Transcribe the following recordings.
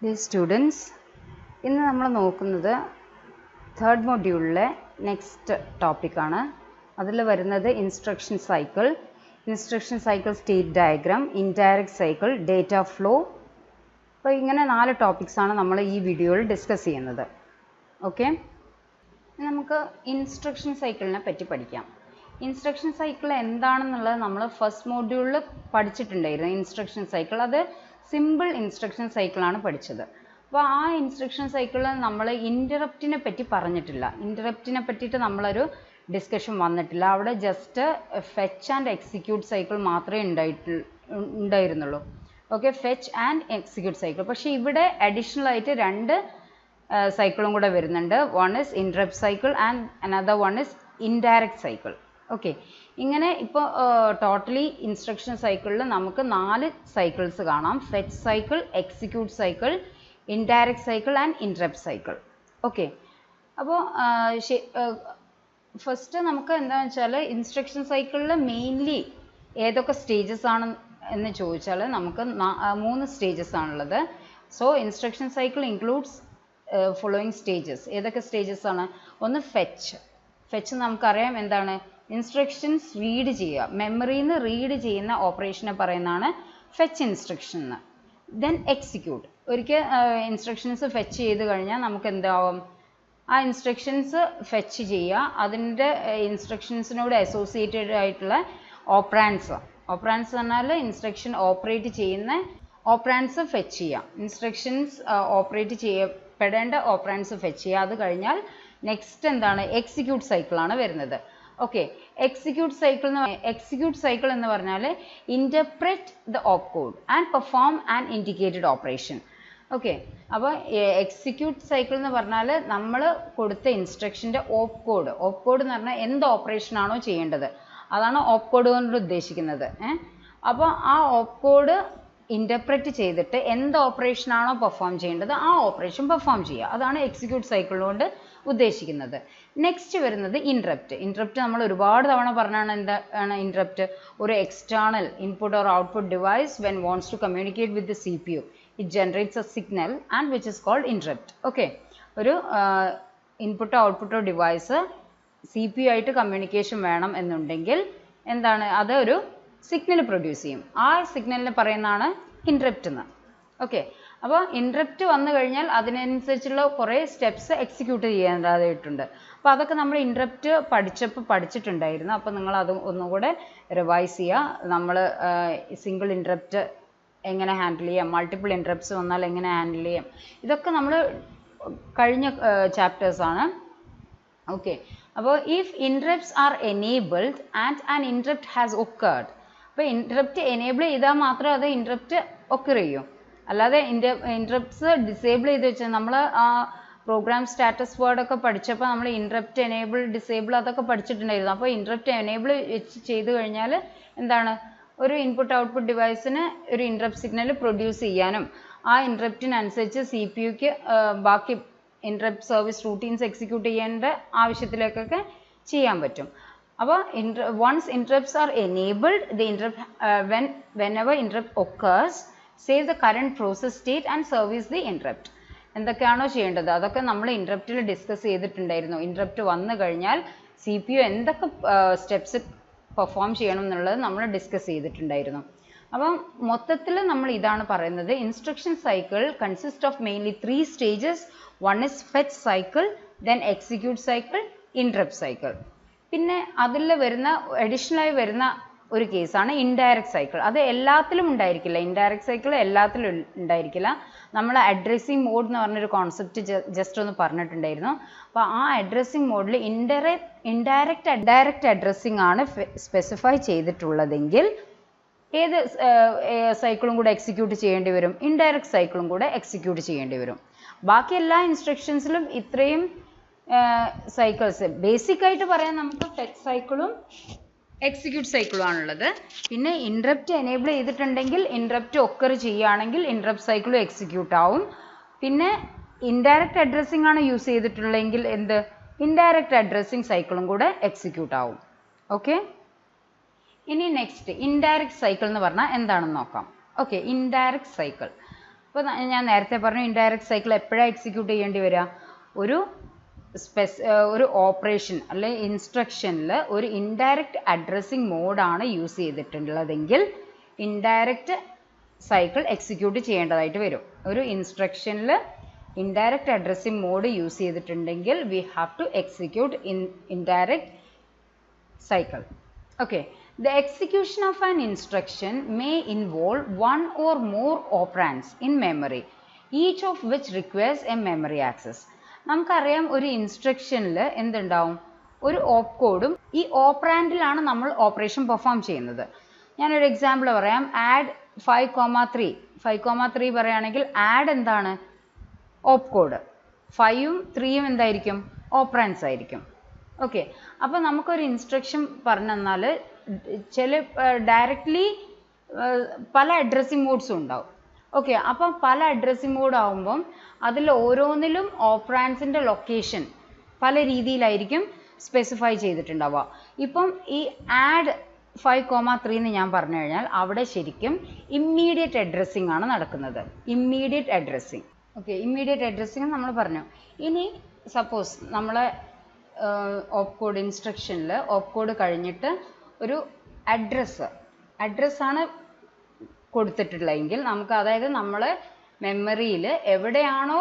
Dear students, ഇന്ന് നമ്മൾ നോക്കുന്നത് തേർഡ് മൊഡ്യൂളിലെ നെക്സ്റ്റ് ടോപ്പിക്കാണ്. അതിൽ വരുന്നത് instruction cycle state diagram, indirect cycle, data flow. അപ്പോൾ ഇങ്ങനെ 4 ടോപ്പിക്സാണ് നമ്മൾ ഈ വീഡിയോയിൽ ഡിസ്കസ് ചെയ്യുന്നത്. ഓക്കെ, നമുക്ക് ഇൻസ്ട്രക്ഷൻ സൈക്കിളിനെ പറ്റി പഠിക്കാം. ഇൻസ്ട്രക്ഷൻ സൈക്കിൾ എന്താണെന്നുള്ളത് നമ്മൾ ഫസ്റ്റ് മൊഡ്യൂളിൽ പഠിച്ചിട്ടുണ്ടായിരുന്നു. ഇൻസ്ട്രക്ഷൻ സൈക്കിൾ അത് സിമ്പിൾ ഇൻസ്ട്രക്ഷൻ സൈക്കിളാണ് പഠിച്ചത്. അപ്പോൾ ആ ഇൻസ്ട്രക്ഷൻ സൈക്കിളിൽ നമ്മൾ ഇൻ്ററപ്റ്റിനെ പറ്റി പറഞ്ഞിട്ടില്ല. ഇൻ്ററപ്റ്റിനെ പറ്റിയിട്ട് നമ്മളൊരു ഡിസ്കഷൻ വന്നിട്ടില്ല. അവിടെ just fetch and execute cycle മാത്രമേ ഉണ്ടായിരുന്നുള്ളൂ. Okay, fetch and execute cycle. പക്ഷേ ഇവിടെ അഡീഷണൽ ആയിട്ട് 2 സൈക്കിളും കൂടെ വരുന്നുണ്ട്. One is interrupt cycle and another one is indirect cycle. Okay, ഇങ്ങനെ ഇപ്പോൾ ടോട്ടലി ഇൻസ്ട്രക്ഷൻ സൈക്കിളിൽ നമുക്ക് 4 സൈക്കിൾസ് കാണാം. Fetch cycle, execute cycle, indirect cycle and interrupt cycle. Okay, അപ്പോൾ ഫസ്റ്റ് നമുക്ക് എന്താണെന്ന് വെച്ചാൽ ഇൻസ്ട്രക്ഷൻ സൈക്കിളിൽ മെയിൻലി ഏതൊക്കെ സ്റ്റേജസ് ആണ് എന്ന് ചോദിച്ചാൽ നമുക്ക് 3 സ്റ്റേജസ് ആണുള്ളത്. So instruction cycle includes following stages. ഏതൊക്കെ സ്റ്റേജസ് ആണ്? ഒന്ന് ഫെച്ച് നമുക്കറിയാം എന്താണ്, ഇൻസ്ട്രക്ഷൻസ് റീഡ് ചെയ്യുക, മെമ്മറിയിൽ നിന്ന് റീഡ് ചെയ്യുന്ന ഓപ്പറേഷനെ പറയുന്നതാണ് ഫെച്ച് ഇൻസ്ട്രക്ഷൻ എന്ന്. Then execute. ഒരിക്കൽ ഇൻസ്ട്രക്ഷൻസ് ഫെച്ച് ചെയ്ത് കഴിഞ്ഞാൽ നമുക്ക് എന്താവും, ആ ഇൻസ്ട്രക്ഷൻസ് ഫെച്ച് ചെയ്യുക, അതിൻ്റെ ഇൻസ്ട്രക്ഷൻസിനോട് അസോസിയേറ്റഡ് ആയിട്ടുള്ള ഓപ്പറാൻഡ്സ് പറഞ്ഞാൽ ഇൻസ്ട്രക്ഷൻ ഓപ്പറേറ്റ് ചെയ്യുന്ന ഓപ്പറാൻഡ്സ് ഫെച്ച് ചെയ്യുക, ഇൻസ്ട്രക്ഷൻസ് ഓപ്പറേറ്റ് ചെയ്യപ്പെടേണ്ട ഓപ്പറാൻഡ്സ് ഫെച്ച് ചെയ്യുക. അത് കഴിഞ്ഞാൽ നെക്സ്റ്റ് എന്താണ്, എക്സിക്യൂട്ട് സൈക്കിളാണ് വരുന്നത്. ഓക്കെ, എക്സിക്യൂട്ട് സൈക്കിൾ എന്ന് പറഞ്ഞാൽ interpret the op code and perform and indicated operation. Okay, അപ്പോൾ എക്സിക്യൂട്ട് സൈക്കിൾ എന്ന് പറഞ്ഞാൽ നമ്മൾ കൊടുത്ത ഇൻസ്ട്രക്ഷൻ്റെ ഓപ്പ് കോഡ് എന്ന് പറഞ്ഞാൽ എന്ത് ഓപ്പറേഷനാണോ ചെയ്യേണ്ടത് അതാണ് ഓപ്പ് കോഡ് കൊണ്ട് ഉദ്ദേശിക്കുന്നത്. അപ്പോൾ ആ ഓപ്പ് കോഡ് ഇൻ്റർപ്രറ്റ് ചെയ്തിട്ട് എന്ത് ഓപ്പറേഷനാണോ പെർഫോം ചെയ്യേണ്ടത് ആ ഓപ്പറേഷൻ പെർഫോം ചെയ്യുക, അതാണ് എക്സിക്യൂട്ട് സൈക്കിൾ കൊണ്ട് ഉദ്ദേശിക്കുന്നത്. നെക്സ്റ്റ് വരുന്നത് ഇൻറ്ററപ്റ്റ് നമ്മൾ ഒരുപാട് തവണ പറഞ്ഞാണ്. എന്താണ് ഇൻറ്ററപ്റ്റ്? ഒരു external input or output device when wants to communicate with the CPU, it generates a signal and which is called interrupt. Okay, ഒരു ഇൻപുട്ടോ ഔട്ട്പുട്ടോ ഡിവൈസ് CPU ആയിട്ട് കമ്മ്യൂണിക്കേഷൻ വേണം എന്നുണ്ടെങ്കിൽ എന്താണ്, അത് ഒരു സിഗ്നൽ പ്രൊഡ്യൂസ് ചെയ്യും. ആ സിഗ്നലിന് പറയുന്നതാണ് ഇൻറ്ററപ്റ്റ് എന്ന്. ഓക്കെ, അപ്പോൾ ഇൻറ്ററപ്റ്റ് വന്നു കഴിഞ്ഞാൽ അതിനനുസരിച്ചുള്ള കുറേ സ്റ്റെപ്സ് എക്സിക്യൂട്ട് ചെയ്യേണ്ടതായിട്ടുണ്ട്. അപ്പോൾ അതൊക്കെ നമ്മൾ ഇൻറ്ററപ്റ്റ് പഠിച്ചിട്ടുണ്ടായിരുന്നു. അപ്പോൾ നിങ്ങൾ അത് ഒന്നുകൂടെ റിവൈസ് ചെയ്യുക. നമ്മൾ സിംഗിൾ ഇൻറ്ററപ്റ്റ് എങ്ങനെ ഹാൻഡിൽ ചെയ്യാം, മൾട്ടിപ്പിൾ ഇൻറ്ററപ്റ്റ്സ് വന്നാൽ എങ്ങനെ ഹാൻഡിൽ ചെയ്യാം, ഇതൊക്കെ നമ്മൾ കഴിഞ്ഞ ചാപ്റ്റേഴ്സാണ്. ഓക്കെ, അപ്പോൾ if interrupts are enabled and an interrupt has occurred. അപ്പോൾ ഇൻറ്ററപ്റ്റ് എനേബിൾ ചെയ്താൽ മാത്രമേ അത് ഇൻറ്ററപ്റ്റ് ഒക്കർ ചെയ്യൂ. അല്ലാതെ ഇൻറ്ററപ്റ്റ്സ് ഡിസേബിൾ ചെയ്ത് വെച്ചാൽ നമ്മൾ ആ പ്രോഗ്രാം സ്റ്റാറ്റസ് വേർഡൊക്കെ പഠിച്ചപ്പോൾ നമ്മൾ ഇൻറ്ററപ്റ്റ് എനേബിൾ ഡിസേബിൾ അതൊക്കെ പഠിച്ചിട്ടുണ്ടായിരുന്നു. അപ്പോൾ ഇൻറ്ററപ്റ്റ് എനേബിൾ ചെയ്ത് കഴിഞ്ഞാൽ എന്താണ്, ഒരു ഇൻപുട്ട് ഔട്ട്പുട്ട് ഡിവൈസിന് ഒരു ഇൻറ്ററപ്റ്റ് സിഗ്നൽ പ്രൊഡ്യൂസ് ചെയ്യാനും ആ ഇൻറ്ററപ്റ്റിനനുസരിച്ച് CPU-ക്ക് ബാക്കി ഇൻറ്ററപ്റ്റ് സർവീസ് റൂട്ടീൻസ് എക്സിക്യൂട്ട് ചെയ്യേണ്ട ആവശ്യത്തിലേക്കൊക്കെ ചെയ്യാൻ പറ്റും. അപ്പോൾ once interrupts are enabled, the interrupt whenever interrupt occurs, save the current process state and service the interrupt. എന്തൊക്കെയാണോ ചെയ്യേണ്ടത് അതൊക്കെ നമ്മൾ ഇൻറ്ററപ്റ്റിൽ ഡിസ്കസ് ചെയ്തിട്ടുണ്ടായിരുന്നു. ഇൻറ്ററപ്റ്റ് വന്നു കഴിഞ്ഞാൽ CPU എന്തൊക്കെ സ്റ്റെപ്സ് പെർഫോം ചെയ്യണം എന്നുള്ളത് നമ്മൾ ഡിസ്കസ് ചെയ്തിട്ടുണ്ടായിരുന്നു. അപ്പം മൊത്തത്തിൽ നമ്മൾ ഇതാണ് പറയുന്നത്, instruction cycle consist of mainly 3 stages. One is fetch cycle, then execute cycle, interrupt cycle. പിന്നെ അതിൽ വരുന്ന അഡീഷണലായി വരുന്ന ഒരു കേസാണ് ഇൻഡയറക്റ്റ് സൈക്കിൾ. അത് എല്ലാത്തിലും ഉണ്ടായിരിക്കില്ല, ഇൻഡയറക്റ്റ് സൈക്കിൾ എല്ലാത്തിലും ഉണ്ടായിരിക്കില്ല. നമ്മൾ അഡ്രസ്സിങ് മോഡ് എന്ന് പറഞ്ഞൊരു കോൺസെപ്റ്റ് ജസ്റ്റ് ഒന്ന് പറഞ്ഞിട്ടുണ്ടായിരുന്നു. അപ്പോൾ ആ അഡ്രസ്സിങ് മോഡിൽ ഡയറക്റ്റ് അഡ്രസ്സിങ് ആണ് സ്പെസിഫൈ ചെയ്തിട്ടുള്ളതെങ്കിൽ ഏത് സൈക്കിളും കൂടെ എക്സിക്യൂട്ട് ചെയ്യേണ്ടി വരും, ഇൻഡയറക്റ്റ് സൈക്കിളും കൂടെ എക്സിക്യൂട്ട് ചെയ്യേണ്ടി വരും. ബാക്കി എല്ലാ ഇൻസ്ട്രക്ഷൻസിലും ഇത്രയും സൈക്കിൾസ് ബേസിക് ആയിട്ട് പറയാൻ നമുക്ക് ഫെച്ച് സൈക്കിളും എക്സിക്യൂട്ട് സൈക്കിളും ആണുള്ളത്. പിന്നെ ഇൻറ്ററപ്റ്റ് എനേബിൾ ചെയ്തിട്ടുണ്ടെങ്കിൽ ഇൻറ്ററപ്റ്റ് ഒക്കർ ചെയ്യുകയാണെങ്കിൽ ഇൻറ്ററപ്റ്റ് സൈക്കിളും എക്സിക്യൂട്ട് ആവും. പിന്നെ ഇൻഡയറക്റ്റ് അഡ്രസ്സിംഗ് ആണ് യൂസ് ചെയ്തിട്ടുള്ളതെങ്കിൽ ഇൻഡയറക്റ്റ് അഡ്രസ്സിംഗ് സൈക്കിളും കൂടെ എക്സിക്യൂട്ട് ആവും. ഓക്കെ, ഇനി നെക്സ്റ്റ് ഇൻഡയറക്റ്റ് സൈക്കിൾ എന്ന് പറഞ്ഞാൽ എന്താണെന്ന് നോക്കാം. ഓക്കെ, ഇൻഡയറക്റ്റ് സൈക്കിൾ ഇപ്പോൾ ഞാൻ നേരത്തെ പറഞ്ഞു ഇൻഡയറക്റ്റ് സൈക്കിൾ എപ്പോഴാണ് എക്സിക്യൂട്ട് ചെയ്യേണ്ടി വരിക? ഒരു ഓപ്പറേഷൻ അല്ലെ ഇൻസ്ട്രക്ഷനിൽ ഒരു ഇൻഡയറക്റ്റ് അഡ്രസ്സിങ് മോഡാണ് യൂസ് ചെയ്തിട്ടുള്ളതെങ്കിൽ ഇൻഡയറക്റ്റ് സൈക്കിൾ എക്സിക്യൂട്ട് ചെയ്യേണ്ടതായിട്ട് വരും. ഒരു ഇൻസ്ട്രക്ഷനിൽ ഇൻഡയറക്റ്റ് അഡ്രസ്സിങ് മോഡ് യൂസ് ചെയ്തിട്ടുണ്ടെങ്കിൽ we have to execute indirect cycle. Okay, the execution of an instruction may involve one or more operands in memory, each of which requires a memory access. നമുക്കറിയാം ഒരു ഇൻസ്ട്രക്ഷനിൽ എന്തുണ്ടാവും? ഒരു ഓപ്കോഡും ഈ ഓപ്പറാൻഡിലാണ് നമ്മൾ operation perform ചെയ്യുന്നത്. ഞാനൊരു example പറയാം. ആഡ് 5,3 5,3 പറയുകയാണെങ്കിൽ ആഡ് എന്താണ്? ഓപ്കോഡ്. 5ഉം 3യും എന്തായിരിക്കും? ഓപ്പറാൻഡ്സ് ആയിരിക്കും. ഓക്കെ, അപ്പോൾ നമുക്കൊരു ഇൻസ്ട്രക്ഷൻ പറഞ്ഞു തന്നാൽ ചില ഡയറക്റ്റ്ലി പല അഡ്രസ്സിങ് മോഡ്സും ഉണ്ടാവും. ഓക്കെ, അപ്പം പല അഡ്രസ്സിങ് മോഡ് ആകുമ്പം അതിൽ ഓരോന്നിലും ഓപ്പറാൻഡ്സിൻ്റെ ലൊക്കേഷൻ പല രീതിയിലായിരിക്കും സ്പെസിഫൈ ചെയ്തിട്ടുണ്ടാവുക. ഇപ്പം ഈ ആഡ് 5,3 എന്ന് ഞാൻ പറഞ്ഞു കഴിഞ്ഞാൽ അവിടെ ശരിക്കും ഇമ്മീഡിയറ്റ് അഡ്രസ്സിങ് ആണ് നടക്കുന്നത്. Immediate addressing. Okay, immediate addressing നമ്മൾ പറഞ്ഞു. ഇനി സപ്പോസ് നമ്മളെ ഓപ്കോഡ് ഇൻസ്ട്രക്ഷനിൽ ഓപ്കോഡ് കഴിഞ്ഞിട്ട് ഒരു അഡ്രസ്സാണ് കൊടുത്തിട്ടുള്ളതെങ്കിൽ നമുക്ക്, അതായത് നമ്മൾ മെമ്മറിയിൽ എവിടെയാണോ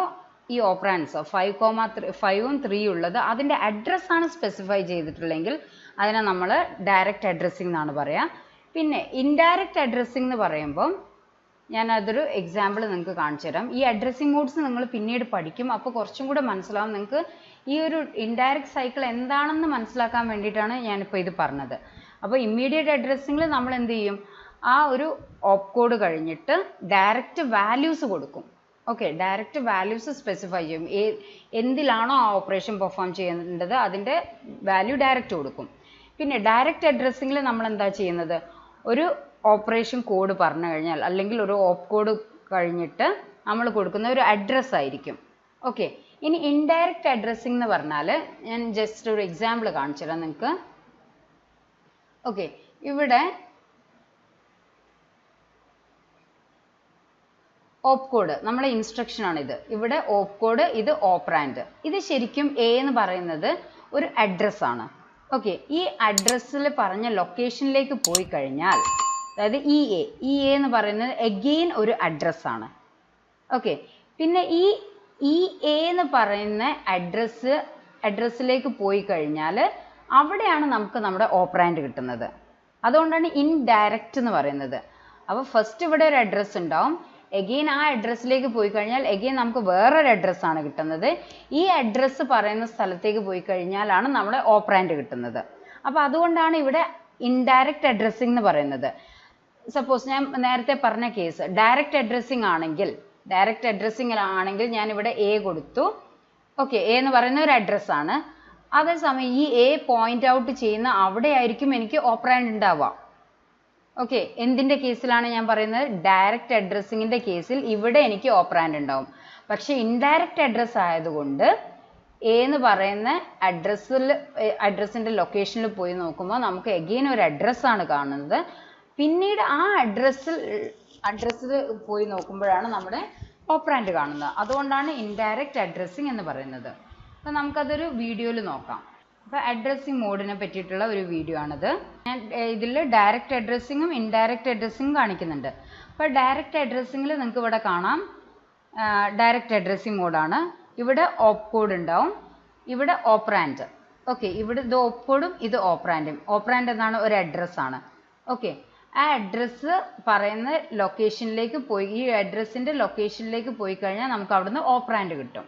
ഈ ഓപ്പറാൻഡ്സ് 5,3 ഉം 3 ഉള്ളത് അതിൻ്റെ അഡ്രസ്സാണ് സ്പെസിഫൈ ചെയ്തിട്ടുള്ളതെങ്കിൽ അതിനെ നമ്മൾ ഡയറക്റ്റ് അഡ്രസ്സിംഗ് എന്നാണ് പറയുക. പിന്നെ ഇൻഡയറക്റ്റ് അഡ്രസ്സിംഗ് എന്ന് പറയുമ്പം ഞാനതൊരു എക്സാമ്പിൾ നിങ്ങൾക്ക് കാണിച്ചു തരാം. ഈ അഡ്രസ്സിംഗ് മോഡ്സ് നിങ്ങൾ പിന്നീട് പഠിക്കും. അപ്പോൾ കുറച്ചും കൂടെ മനസ്സിലാവും. നിങ്ങൾക്ക് ഈ ഒരു ഇൻഡയറക്റ്റ് സൈക്കിൾ എന്താണെന്ന് മനസ്സിലാക്കാൻ വേണ്ടിയിട്ടാണ് ഞാനിപ്പോൾ ഇത് പറഞ്ഞത്. അപ്പോൾ ഇമ്മീഡിയറ്റ് അഡ്രസ്സിങ്ങിൽ നമ്മൾ എന്ത് ചെയ്യും? ആ ഒരു ഓപ്കോഡ് കഴിഞ്ഞിട്ട് ഡയറക്റ്റ് വാല്യൂസ് കൊടുക്കും. ഓക്കെ, ഡയറക്റ്റ് വാല്യൂസ് സ്പെസിഫൈ ചെയ്യും. എന്തിലാണോ ആ ഓപ്പറേഷൻ പെർഫോം ചെയ്യേണ്ടത് അതിൻ്റെ വാല്യൂ ഡയറക്റ്റ് കൊടുക്കും. പിന്നെ ഡയറക്റ്റ് അഡ്രസ്സിങ്ങിൽ നമ്മൾ എന്താ ചെയ്യുന്നത്? ഒരു ഓപ്പറേഷൻ കോഡ് പറഞ്ഞു കഴിഞ്ഞാൽ അല്ലെങ്കിൽ ഒരു ഓപ്കോഡ് കഴിഞ്ഞിട്ട് നമ്മൾ കൊടുക്കുന്ന ഒരു അഡ്രസ്സ് ആയിരിക്കും. ഓക്കെ, ഇനി ഇൻഡയറക്റ്റ് അഡ്രസ്സിംഗ് എന്ന് പറഞ്ഞാൽ ഞാൻ ജസ്റ്റ് ഒരു എക്സാമ്പിൾ കാണിച്ചു തരാം നിങ്ങൾക്ക്. ഓക്കെ, ഇവിടെ ഓപ്കോഡ് നമ്മളെ ഇൻസ്ട്രക്ഷൻ ആണിത്. ഇവിടെ ഓപ്കോഡ്, ഇത് ഓപ്പറാൻഡ്. ഇത് ശരിക്കും എ എന്ന് പറയുന്നത് ഒരു അഡ്രസ്സാണ്. ഓക്കെ, ഈ അഡ്രസ്സിൽ പറഞ്ഞ ലൊക്കേഷനിലേക്ക് പോയി കഴിഞ്ഞാൽ, അതായത് ഇ എ എന്ന് പറയുന്നത് എഗെയിൻ ഒരു അഡ്രസ്സാണ്. ഓക്കെ, പിന്നെ ഈ എ എന്ന് പറയുന്ന അഡ്രസ്സിലേക്ക് പോയി കഴിഞ്ഞാൽ അവിടെയാണ് നമുക്ക് നമ്മുടെ ഓപ്പറാൻഡ് കിട്ടുന്നത്. അതുകൊണ്ടാണ് ഇൻഡയറക്റ്റ് എന്ന് പറയുന്നത്. അപ്പോൾ ഫസ്റ്റ് ഇവിടെ ഒരു അഡ്രസ്സ് ഉണ്ടാവും. എഗെയിൻ ആ അഡ്രസ്സിലേക്ക് പോയി കഴിഞ്ഞാൽ എഗെയിൻ നമുക്ക് വേറൊരു അഡ്രസ്സാണ് കിട്ടുന്നത്. ഈ അഡ്രസ്സ് പറയുന്ന സ്ഥലത്തേക്ക് പോയി കഴിഞ്ഞാലാണ് നമ്മുടെ ഓപ്പറാൻഡ് കിട്ടുന്നത്. അപ്പോൾ അതുകൊണ്ടാണ് ഇവിടെ ഇൻഡയറക്റ്റ് അഡ്രസ്സിംഗ് എന്ന് പറയുന്നത്. സപ്പോസ് ഞാൻ നേരത്തെ പറഞ്ഞ കേസ് ഡയറക്റ്റ് അഡ്രസ്സിംഗ് ആണെങ്കിൽ ഞാൻ ഇവിടെ എ കൊടുത്തു. ഓക്കെ, എ എന്ന് പറയുന്ന ഒരു അഡ്രസ്സാണ്. അതേസമയം ഈ എ പോയിന്റ് ഔട്ട് ചെയ്യുന്ന അവിടെ ആയിരിക്കും എനിക്ക് ഓപ്പറാൻഡ് ഉണ്ടാവുക. ഓക്കെ, എന്തിൻ്റെ കേസിലാണ് ഞാൻ പറയുന്നത്? ഡയറക്റ്റ് അഡ്രസ്സിങ്ങിൻ്റെ കേസിൽ ഇവിടെ എനിക്ക് ഓപ്പറാൻഡ് ഉണ്ടാവും. പക്ഷെ ഇൻഡയറക്റ്റ് അഡ്രസ്സ് ആയതുകൊണ്ട് എ എന്ന് പറയുന്ന അഡ്രസ്സിൻ്റെ ലൊക്കേഷനിൽ പോയി നോക്കുമ്പോൾ നമുക്ക് എഗെയിൻ ഒരു അഡ്രസ്സാണ് കാണുന്നത്. പിന്നീട് ആ അഡ്രസ്സിൽ പോയി നോക്കുമ്പോഴാണ് നമ്മുടെ ഓപ്പറാൻഡ് കാണുന്നത്. അതുകൊണ്ടാണ് ഇൻഡയറക്റ്റ് അഡ്രസ്സിംഗ് എന്ന് പറയുന്നത്. അപ്പോൾ നമുക്കതൊരു വീഡിയോയിൽ നോക്കാം. അപ്പോൾ അഡ്രസ്സിംഗ് മോഡിനെ പറ്റിയിട്ടുള്ള ഒരു വീഡിയോ ആണിത്. ഞാൻ ഇതിൽ ഡയറക്റ്റ് അഡ്രസ്സിങ്ങും ഇൻഡയറക്റ്റ് അഡ്രസ്സിങ്ങും കാണിക്കുന്നുണ്ട്. അപ്പോൾ ഡയറക്റ്റ് അഡ്രസ്സിങ്ങിൽ നിങ്ങൾക്ക് ഇവിടെ കാണാം ഡയറക്റ്റ് അഡ്രസ്സിംഗ് മോഡാണ്. ഇവിടെ ഓപ്കോഡ് ഉണ്ടാവും, ഇവിടെ ഓപ്പറാൻഡ്. ഓക്കെ, ഇവിടെ ഇത് ഓപ്കോഡും ഇത് ഓപ്പറാൻഡും. ഓപ്പറാൻഡ് എന്നാണ് ഒരു അഡ്രസ്സാണ്. ഓക്കെ, ആ അഡ്രസ്സ് പറയുന്ന ലൊക്കേഷനിലേക്ക് പോയി, ഈ അഡ്രസ്സിൻ്റെ ലൊക്കേഷനിലേക്ക് പോയി കഴിഞ്ഞാൽ നമുക്ക് അവിടുന്ന് ഓപ്പറാൻഡ് കിട്ടും.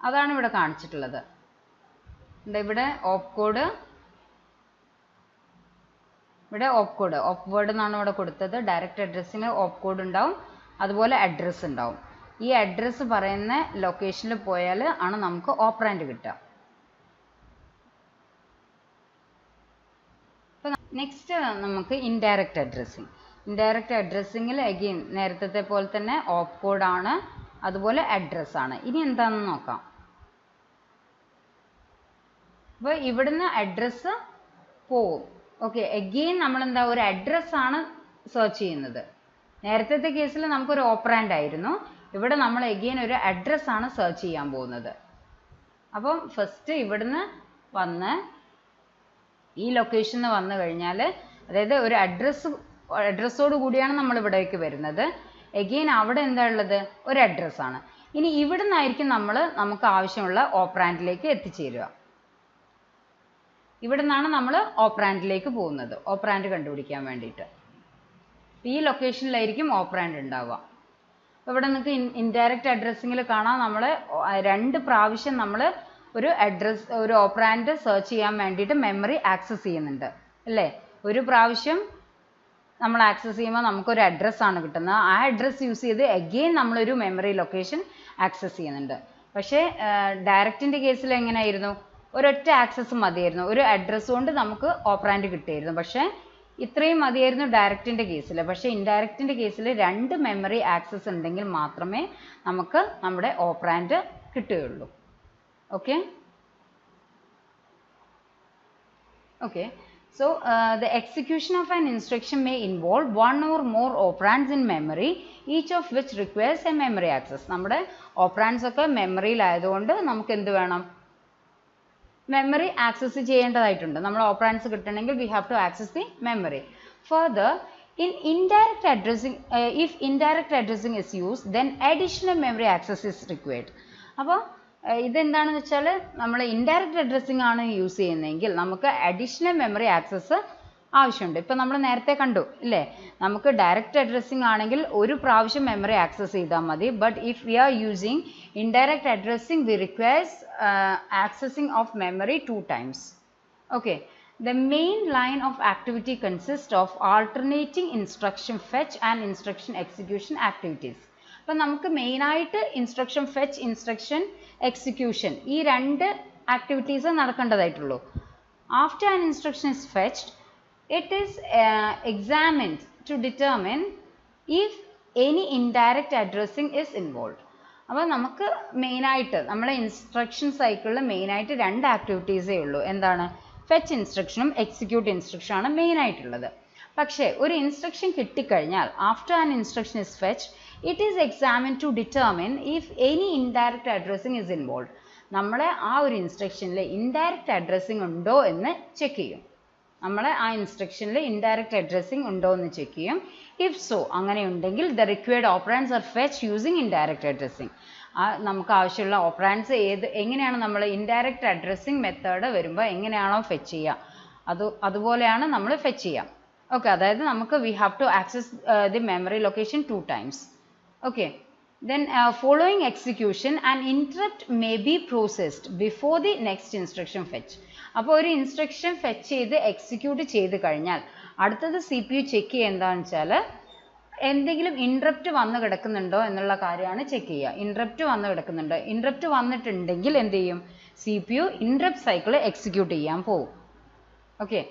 അതാണ് ഇവിടെ കാണിച്ചിട്ടുള്ളത്. ഇവിടെ ഓപ്കോഡ്, ഓപ്വേഡ് എന്നാണ് ഇവിടെ കൊടുത്തത്. ഡയറക്റ്റ് അഡ്രസ്സിന് ഓപ്കോഡ് ഉണ്ടാവും, അതുപോലെ അഡ്രസ്സ് ഉണ്ടാവും. ഈ അഡ്രസ്സ് പറയുന്ന ലൊക്കേഷനിൽ പോയാൽ ആണ് നമുക്ക് ഓപ്പറാൻഡ് കിട്ടുക. നെക്സ്റ്റ് നമുക്ക് ഇൻഡയറക്റ്റ് അഡ്രസ്സിങ്. ഇൻഡയറക്റ്റ് അഡ്രസ്സിങ്ങിൽ അഗെയിൻ നേരത്തെ പോലെ തന്നെ ഓപ്കോഡാണ്, അതുപോലെ അഡ്രസ്സാണ്. ഇനി എന്താണെന്ന് നോക്കാം. അപ്പോൾ ഇവിടുന്ന് അഡ്രസ്സ് പോവും. ഓക്കെ, അഗെയിൻ നമ്മളെന്താ ഒരു അഡ്രസ്സാണ് സെർച്ച് ചെയ്യുന്നത്. നേരത്തെ കേസിൽ നമുക്കൊരു ഓപ്പറാൻഡ് ആയിരുന്നു. ഇവിടെ നമ്മൾ എഗെയിൻ ഒരു അഡ്രസ് ആണ് സെർച്ച് ചെയ്യാൻ പോകുന്നത്. അപ്പം ഫസ്റ്റ് ഇവിടുന്ന് വന്ന് ഈ ലൊക്കേഷനിൽ വന്നു കഴിഞ്ഞാൽ, അതായത് ഒരു അഡ്രസ്സോട് കൂടിയാണ് നമ്മൾ ഇവിടേക്ക് വരുന്നത്. എഗെയിൻ അവിടെ എന്താ ഉള്ളത്? ഒരു അഡ്രസ്സാണ്. ഇനി ഇവിടെ നിന്നായിരിക്കും നമുക്ക് ആവശ്യമുള്ള ഓപ്പറാൻഡിലേക്ക് എത്തിച്ചേരുക. ഇവിടെ നിന്നാണ് നമ്മൾ ഓപ്പറാൻഡിലേക്ക് പോകുന്നത്, ഓപ്പറാൻഡ് കണ്ടുപിടിക്കാൻ വേണ്ടിയിട്ട്. ഈ ലൊക്കേഷനിലായിരിക്കും ഓപ്പറാൻഡ് ഉണ്ടാവുക. അപ്പോൾ ഇവിടെ നിങ്ങൾക്ക് ഇൻഡയറക്റ്റ് അഡ്രസ്സിങ്ങിൽ കാണാം, നമ്മൾ 2 പ്രാവശ്യം നമ്മൾ ഒരു ഓപ്പറാൻഡ് സെർച്ച് ചെയ്യാൻ വേണ്ടിയിട്ട് മെമ്മറി ആക്സസ് ചെയ്യുന്നുണ്ട് അല്ലേ. ഒരു പ്രാവശ്യം നമ്മൾ ആക്സസ് ചെയ്യുമ്പോൾ നമുക്കൊരു അഡ്രസ്സാണ് കിട്ടുന്നത്. ആ അഡ്രസ്സ് യൂസ് ചെയ്ത് എഗെയിൻ നമ്മളൊരു മെമ്മറി ലൊക്കേഷൻ ആക്സസ് ചെയ്യുന്നുണ്ട്. പക്ഷേ ഡയറക്റ്റിൻ്റെ കേസിൽ എങ്ങനെയായിരുന്നു? ഒരൊറ്റ ആക്സസ് മതിയായിരുന്നു, ഒരു അഡ്രസ്സ് കൊണ്ട് നമുക്ക് ഓപ്പറാൻഡ് കിട്ടിയായിരുന്നു. പക്ഷേ ഇത്രയും മതിയായിരുന്നു ഡയറക്റ്റിൻ്റെ കേസിൽ. പക്ഷേ ഇൻഡയറക്റ്റിൻ്റെ കേസിൽ 2 മെമ്മറി ആക്സസ് ഉണ്ടെങ്കിൽ മാത്രമേ നമുക്ക് നമ്മുടെ ഓപ്പറാൻഡ് കിട്ടുകയുള്ളൂ. Okay. So the execution of an instruction may involve one or more operands in memory, each of which requires a memory access. നമ്മുടെ operands ഒക്കെ മെമ്മറിയിലായതുകൊണ്ട് നമുക്ക് എന്ത് വേണം? മെമ്മറി ആക്സസ് ചെയ്യേണ്ടതായിട്ടുണ്ട്. നമ്മൾ ഓപ്പറാൻഡ്സ് കിട്ടണമെങ്കിൽ we have to access the memory. Further, in indirect addressing, if indirect addressing is used, then additional memory access is required. അപ്പോൾ ഇതെന്താണെന്ന് വെച്ചാൽ നമ്മൾ ഇൻഡയറക്റ്റ് അഡ്രസ്സിംഗ് ആണ് യൂസ് ചെയ്യുന്നതെങ്കിൽ നമുക്ക് അഡീഷണൽ മെമ്മറി ആക്സസ് ആവശ്യമുണ്ട്. ഇപ്പം നമ്മൾ നേരത്തെ കണ്ടു ഇല്ലേ, നമുക്ക് ഡയറക്റ്റ് അഡ്രസ്സിംഗ് ആണെങ്കിൽ ഒരു പ്രാവശ്യം മെമ്മറി ആക്സസ് ചെയ്താൽ മതി. But if we are using indirect addressing we requires accessing of memory 2 times. Okay. The main line of activity consists of alternating instruction fetch and instruction execution activities. അപ്പം നമുക്ക് മെയിനായിട്ട് instruction fetch, instruction execution, ഈ 2 activities നടക്കേണ്ടതായിട്ടുള്ളൂ. After an instruction is fetched, it is examined to determine if any indirect addressing is involved. അപ്പോൾ നമുക്ക് മെയിനായിട്ട് നമ്മളെ instruction സൈക്കിളിൽ മെയിനായിട്ട് 2 ആക്ടിവിറ്റീസേ ഉള്ളൂ. എന്താണ്? ഫെച്ച് ഇൻസ്ട്രക്ഷനും എക്സിക്യൂട്ട് ഇൻസ്ട്രക്ഷനാണ് മെയിനായിട്ടുള്ളത്. പക്ഷേ ഒരു ഇൻസ്ട്രക്ഷൻ കിട്ടിക്കഴിഞ്ഞാൽ after an instruction is fetched, it is examined to determine if any indirect addressing is involved. നമ്മളെ ആ ഒരു ഇൻസ്ട്രക്ഷനിൽ ഇൻഡയറക്റ്റ് അഡ്രസ്സിംഗ് ഉണ്ടോ എന്ന് ചെക്ക് ചെയ്യും. നമ്മളെ ആ ഇൻസ്ട്രക്ഷനിൽ ഇൻഡയറക്റ്റ് അഡ്രസ്സിംഗ് ഉണ്ടോ എന്ന് ചെക്ക് ചെയ്യും. ഇഫ് സോ, അങ്ങനെ ഉണ്ടെങ്കിൽ the required operands are fetch using indirect addressing. നമുക്ക് ആവശ്യമുള്ള ഓപ്പറാൻഡ്സ് എങ്ങനെയാണ് നമ്മൾ ഇൻഡയറക്റ്റ് അഡ്രസ്സിംഗ് മെത്തേഡ് വരുമ്പോൾ എങ്ങനെയാണോ ഫെച്ച് ചെയ്യുക അതുപോലെയാണ് നമ്മൾ ഫെച്ച് ചെയ്യുക. ഓക്കെ. അതായത് നമുക്ക് we have to access the memory location 2 times. Okay. Then following execution, an interrupt may be processed before the next instruction fetch. അപ്പോൾ ഒരു ഇൻസ്ട്രക്ഷൻ ഫെച്ച് ചെയ്ത് എക്സിക്യൂട്ട് ചെയ്ത് കഴിഞ്ഞാൽ അടുത്തത് CPU ചെക്ക് ചെയ്യുക എന്താണെന്ന് വെച്ചാൽ എന്തെങ്കിലും ഇൻട്രപ്റ്റ് വന്ന് കിടക്കുന്നുണ്ടോ എന്നുള്ള കാര്യമാണ് ചെക്ക് ചെയ്യുക. ഇൻട്രപ്റ്റ് വന്ന് കിടക്കുന്നുണ്ട്. ഇൻട്രപ്റ്റ് വന്നിട്ടുണ്ടെങ്കിൽ എന്ത് ചെയ്യും? CPU ഇൻട്രപ്റ്റ് സൈക്കിൾ എക്സിക്യൂട്ട് ചെയ്യാൻ പോകും. ഓക്കെ.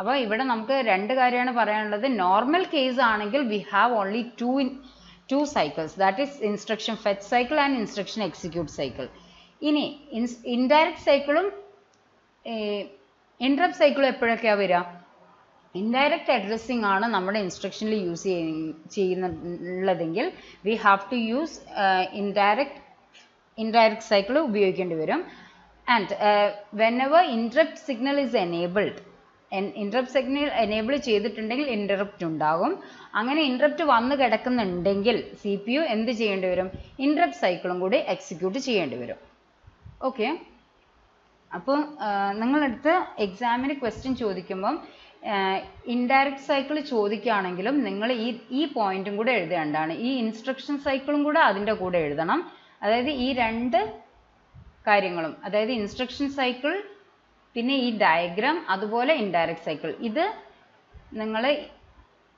അപ്പോൾ ഇവിടെ നമുക്ക് 2 കാര്യമാണ് പറയാനുള്ളത്. നോർമൽ കേസ് ആണെങ്കിൽ we have only two cycles, that is instruction fetch cycle and instruction execute cycle. ഇനി indirect cycleും interrupt cycle എപ്പോഴൊക്കെയാണ് വരിക? indirect addressing ആണ് നമ്മുടെ ഇൻസ്ട്രക്ഷനിൽ യൂസ് ചെയ്യുന്നതെങ്കിൽ we have to use indirect cycle ഉപയോഗിക്കേണ്ടി വരും. And whenever interrupt signal is enabled, interrupt signal enable ചെയ്തിട്ടുണ്ടെങ്കിൽ interrupt ഉണ്ടാകും. അങ്ങനെ interrupt വന്ന് കിടക്കുന്നുണ്ടെങ്കിൽ CPU എന്ത് ചെയ്യേണ്ടി വരും? interrupt സൈക്കിളും കൂടി എക്സിക്യൂട്ട് ചെയ്യേണ്ടി വരും. ഓക്കെ. അപ്പോൾ നിങ്ങളടുത്ത് എക്സാമിന് ക്വസ്റ്റ്യൻ ചോദിക്കുമ്പം ഇൻഡയറക്റ്റ് സൈക്കിൾ ചോദിക്കുകയാണെങ്കിലും നിങ്ങൾ ഈ പോയിന്റും കൂടെ എഴുതേണ്ടതാണ്. ഈ ഇൻസ്ട്രക്ഷൻ സൈക്കിളും കൂടെ അതിൻ്റെ കൂടെ എഴുതണം. അതായത് ഈ 2 കാര്യങ്ങളും, അതായത് ഇൻസ്ട്രക്ഷൻ സൈക്കിൾ പിന്നെ ഈ ഡയഗ്രാം അതുപോലെ ഇൻഡയറക്റ്റ് സൈക്കിൾ, ഇത് നിങ്ങൾ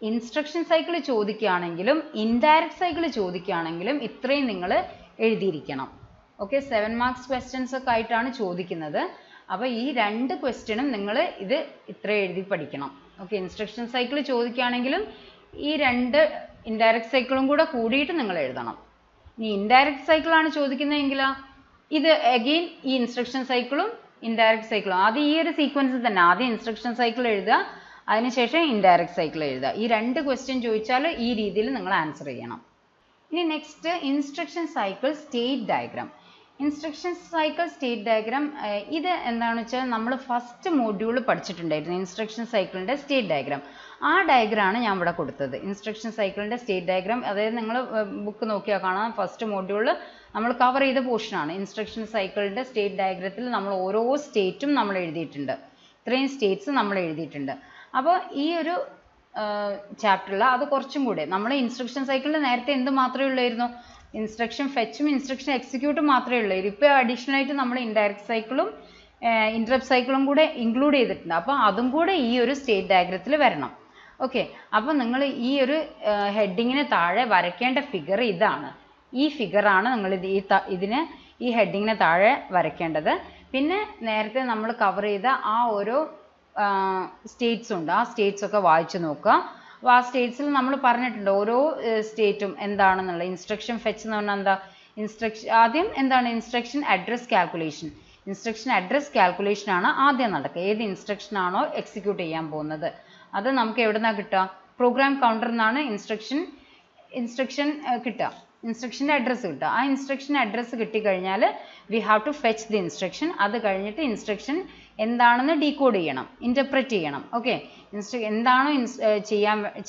ഇൻസ്ട്രക്ഷൻ സൈക്കിൾ ചോദിക്കുകയാണെങ്കിലും ഇൻഡയറക്റ്റ് സൈക്കിൾ ചോദിക്കുകയാണെങ്കിലും ഇത്രയും നിങ്ങൾ എഴുതിയിരിക്കണം. ഓക്കെ. 7 മാർക്സ് ക്വസ്റ്റ്യൻസ് ഒക്കെ ആയിട്ടാണ് ചോദിക്കുന്നത്. അപ്പോൾ ഈ 2 ക്വസ്റ്റ്യനും നിങ്ങൾ ഇത് ഇത്ര എഴുതി പഠിക്കണം. ഓക്കെ. ഇൻസ്ട്രക്ഷൻ സൈക്കിൾ ചോദിക്കുകയാണെങ്കിലും ഈ 2 ഇൻഡയറക്റ്റ് സൈക്കിളും കൂടെ കൂടിയിട്ട് നിങ്ങൾ എഴുതണം. ഇനി ഇൻഡയറക്റ്റ് സൈക്കിളാണ് ചോദിക്കുന്നതെങ്കിലോ ഇത് അഗെയിൻ ഈ ഇൻസ്ട്രക്ഷൻ സൈക്കിളും ഇൻഡയറക്റ്റ് സൈക്കിളും ആദ്യം ഈ ഒരു സീക്വൻസിൽ തന്നെ ആദ്യം ഇൻസ്ട്രക്ഷൻ സൈക്കിൾ എഴുതുക, അതിനുശേഷം ഇൻഡയറക്റ്റ് സൈക്കിൾ എഴുതുക. ഈ 2 ക്വസ്റ്റ്യൻ ചോദിച്ചാൽ ഈ രീതിയിൽ നിങ്ങൾ ആൻസർ ചെയ്യണം. ഇനി next instruction cycle state diagram. Instruction cycle state diagram ഇത് എന്താണെന്ന് വെച്ചാൽ നമ്മൾ ഫസ്റ്റ് മോഡ്യൂൾ പഠിച്ചിട്ടുണ്ടായിരുന്നു ഇൻസ്ട്രക്ഷൻ സൈക്കിളിൻ്റെ സ്റ്റേറ്റ് ഡയഗ്രാം. ആ ഡയഗ്രാമാണ് ഞാൻ ഇവിടെ കൊടുത്തത്. ഇൻസ്ട്രക്ഷൻ സൈക്കിളിൻ്റെ സ്റ്റേറ്റ് ഡയഗ്രാം, അതായത് നിങ്ങൾ ബുക്ക് നോക്കിയാൽ കാണാം ഫസ്റ്റ് മോഡ്യൂളിൽ നമ്മൾ കവർ ചെയ്ത പോർഷനാണ്. ഇൻസ്ട്രക്ഷൻ സൈക്കിളിൻ്റെ സ്റ്റേറ്റ് ഡയഗ്രത്തിൽ നമ്മൾ ഓരോ സ്റ്റേറ്റും നമ്മൾ എഴുതിയിട്ടുണ്ട്, ഇത്രയും സ്റ്റേറ്റ്സ് നമ്മൾ എഴുതിയിട്ടുണ്ട്. അപ്പോൾ ഈ ഒരു ചാപ്റ്ററിൽ അത് കുറച്ചും കൂടെ നമ്മൾ ഇൻസ്ട്രക്ഷൻ സൈക്കിളിൽ നേരത്തെ എന്ത് മാത്രമേ ഉള്ളായിരുന്നു, ഇൻസ്ട്രക്ഷൻ ഫെച്ചും ഇൻസ്ട്രക്ഷൻ എക്സിക്യൂട്ടും മാത്രമേ ഉള്ളൂ. ഇപ്പോൾ അഡീഷണൽ ആയിട്ട് നമ്മൾ ഇൻഡയറക്റ്റ് സൈക്കിളും ഇൻറ്ററപ്റ്റ് സൈക്കിളും കൂടെ ഇൻക്ലൂഡ് ചെയ്തിട്ടുണ്ട്. അപ്പോൾ അതും കൂടെ ഈ ഒരു സ്റ്റേറ്റ് ഡയഗ്രത്തിൽ വരണം. ഓക്കെ, അപ്പോൾ നിങ്ങൾ ഈ ഒരു ഹെഡിങ്ങിന് താഴെ വരയ്ക്കേണ്ട ഫിഗർ ഇതാണ്. ഈ ഫിഗറാണ് നിങ്ങൾ ഈ ഹെഡിങ്ങിന് താഴെ വരയ്ക്കേണ്ടത്. പിന്നെ നേരത്തെ നമ്മൾ കവർ ചെയ്ത ആ ഓരോ സ്റ്റേറ്റ്സ് ഉണ്ട്, ആ സ്റ്റേറ്റ്സ് ഒക്കെ വായിച്ചു നോക്കുക. അപ്പോൾ ആ സ്റ്റേറ്റ്സിൽ നമ്മൾ പറഞ്ഞിട്ടുണ്ട് ഓരോ സ്റ്റേറ്റും എന്താണെന്നുള്ളത്. ഇൻസ്ട്രക്ഷൻ ഫെച്ച് എന്ന് പറഞ്ഞാൽ എന്താ, ആദ്യം എന്താണ് instruction address calculation. Instruction address calculation ആണ് ആദ്യം നടക്കുക. ഏത് ഇൻസ്ട്രക്ഷൻ ആണോ എക്സിക്യൂട്ട് ചെയ്യാൻ പോകുന്നത് അത് നമുക്ക് എവിടെ നിന്നാണ് കിട്ടുക, പ്രോഗ്രാം കൗണ്ടറിൽ നിന്നാണ് ഇൻസ്ട്രക്ഷൻ കിട്ടുക, ഇൻസ്ട്രക്ഷൻ്റെ അഡ്രസ്സ് കിട്ടുക. ആ ഇൻസ്ട്രക്ഷൻ അഡ്രസ്സ് കിട്ടിക്കഴിഞ്ഞാൽ we have to fetch the instruction. അത് കഴിഞ്ഞിട്ട് ഇൻസ്ട്രക്ഷൻ എന്താണെന്ന് ഡീകോഡ് ചെയ്യണം, ഇൻ്റർപ്രറ്റ് ചെയ്യണം. ഓക്കെ, എന്താണോ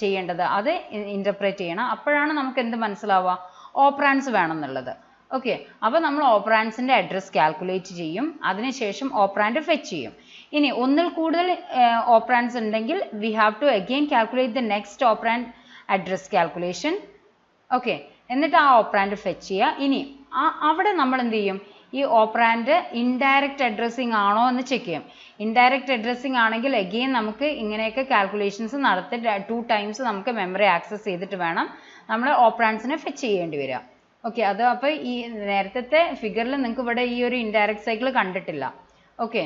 ചെയ്യേണ്ടത് അത് ഇൻ്റർപ്രറ്റ് ചെയ്യണം. അപ്പോഴാണ് നമുക്ക് എന്ത് മനസ്സിലാവുക, ഓപ്പറാൻസ് വേണം എന്നുള്ളത്. ഓക്കെ, അപ്പോൾ നമ്മൾ ഓപ്പറാൻസിൻ്റെ അഡ്രസ്സ് കാൽക്കുലേറ്റ് ചെയ്യും, അതിനുശേഷം ഓപ്പറാൻഡ് ഫെച്ച് ചെയ്യും. ഇനി ഒന്നിൽ കൂടുതൽ ഓപ്പറാൻസ് ഉണ്ടെങ്കിൽ we have to again calculate the next operand address calculation. Okay, എന്നിട്ട് ആ ഓപ്പറാൻഡ് ഫെച്ച് ചെയ്യുക. ഇനി അവിടെ നമ്മൾ എന്ത് ചെയ്യും, ഈ ഓപ്പറാൻഡ് ഇൻഡയറക്റ്റ് അഡ്രസ്സിങ് ആണോ എന്ന് ചെക്ക് ചെയ്യും. ഇൻഡയറക്റ്റ് അഡ്രസ്സിങ് ആണെങ്കിൽ അഗെയിൻ നമുക്ക് ഇങ്ങനെയൊക്കെ കാൽക്കുലേഷൻസ് നടത്തി 2 ടൈംസ് നമുക്ക് മെമ്മറി ആക്സസ് ചെയ്തിട്ട് വേണം നമ്മൾ ഓപ്പറാൻഡ്സിനെ ഫെച്ച് ചെയ്യേണ്ടി വരിക. ഓക്കെ, അത് അപ്പോൾ ഈ നേരത്തെ ഫിഗറിൽ നിങ്ങൾക്ക് ഇവിടെ ഈ ഒരു ഇൻഡയറക്റ്റ് സൈക്കിൾ കണ്ടിട്ടില്ല. ഓക്കെ,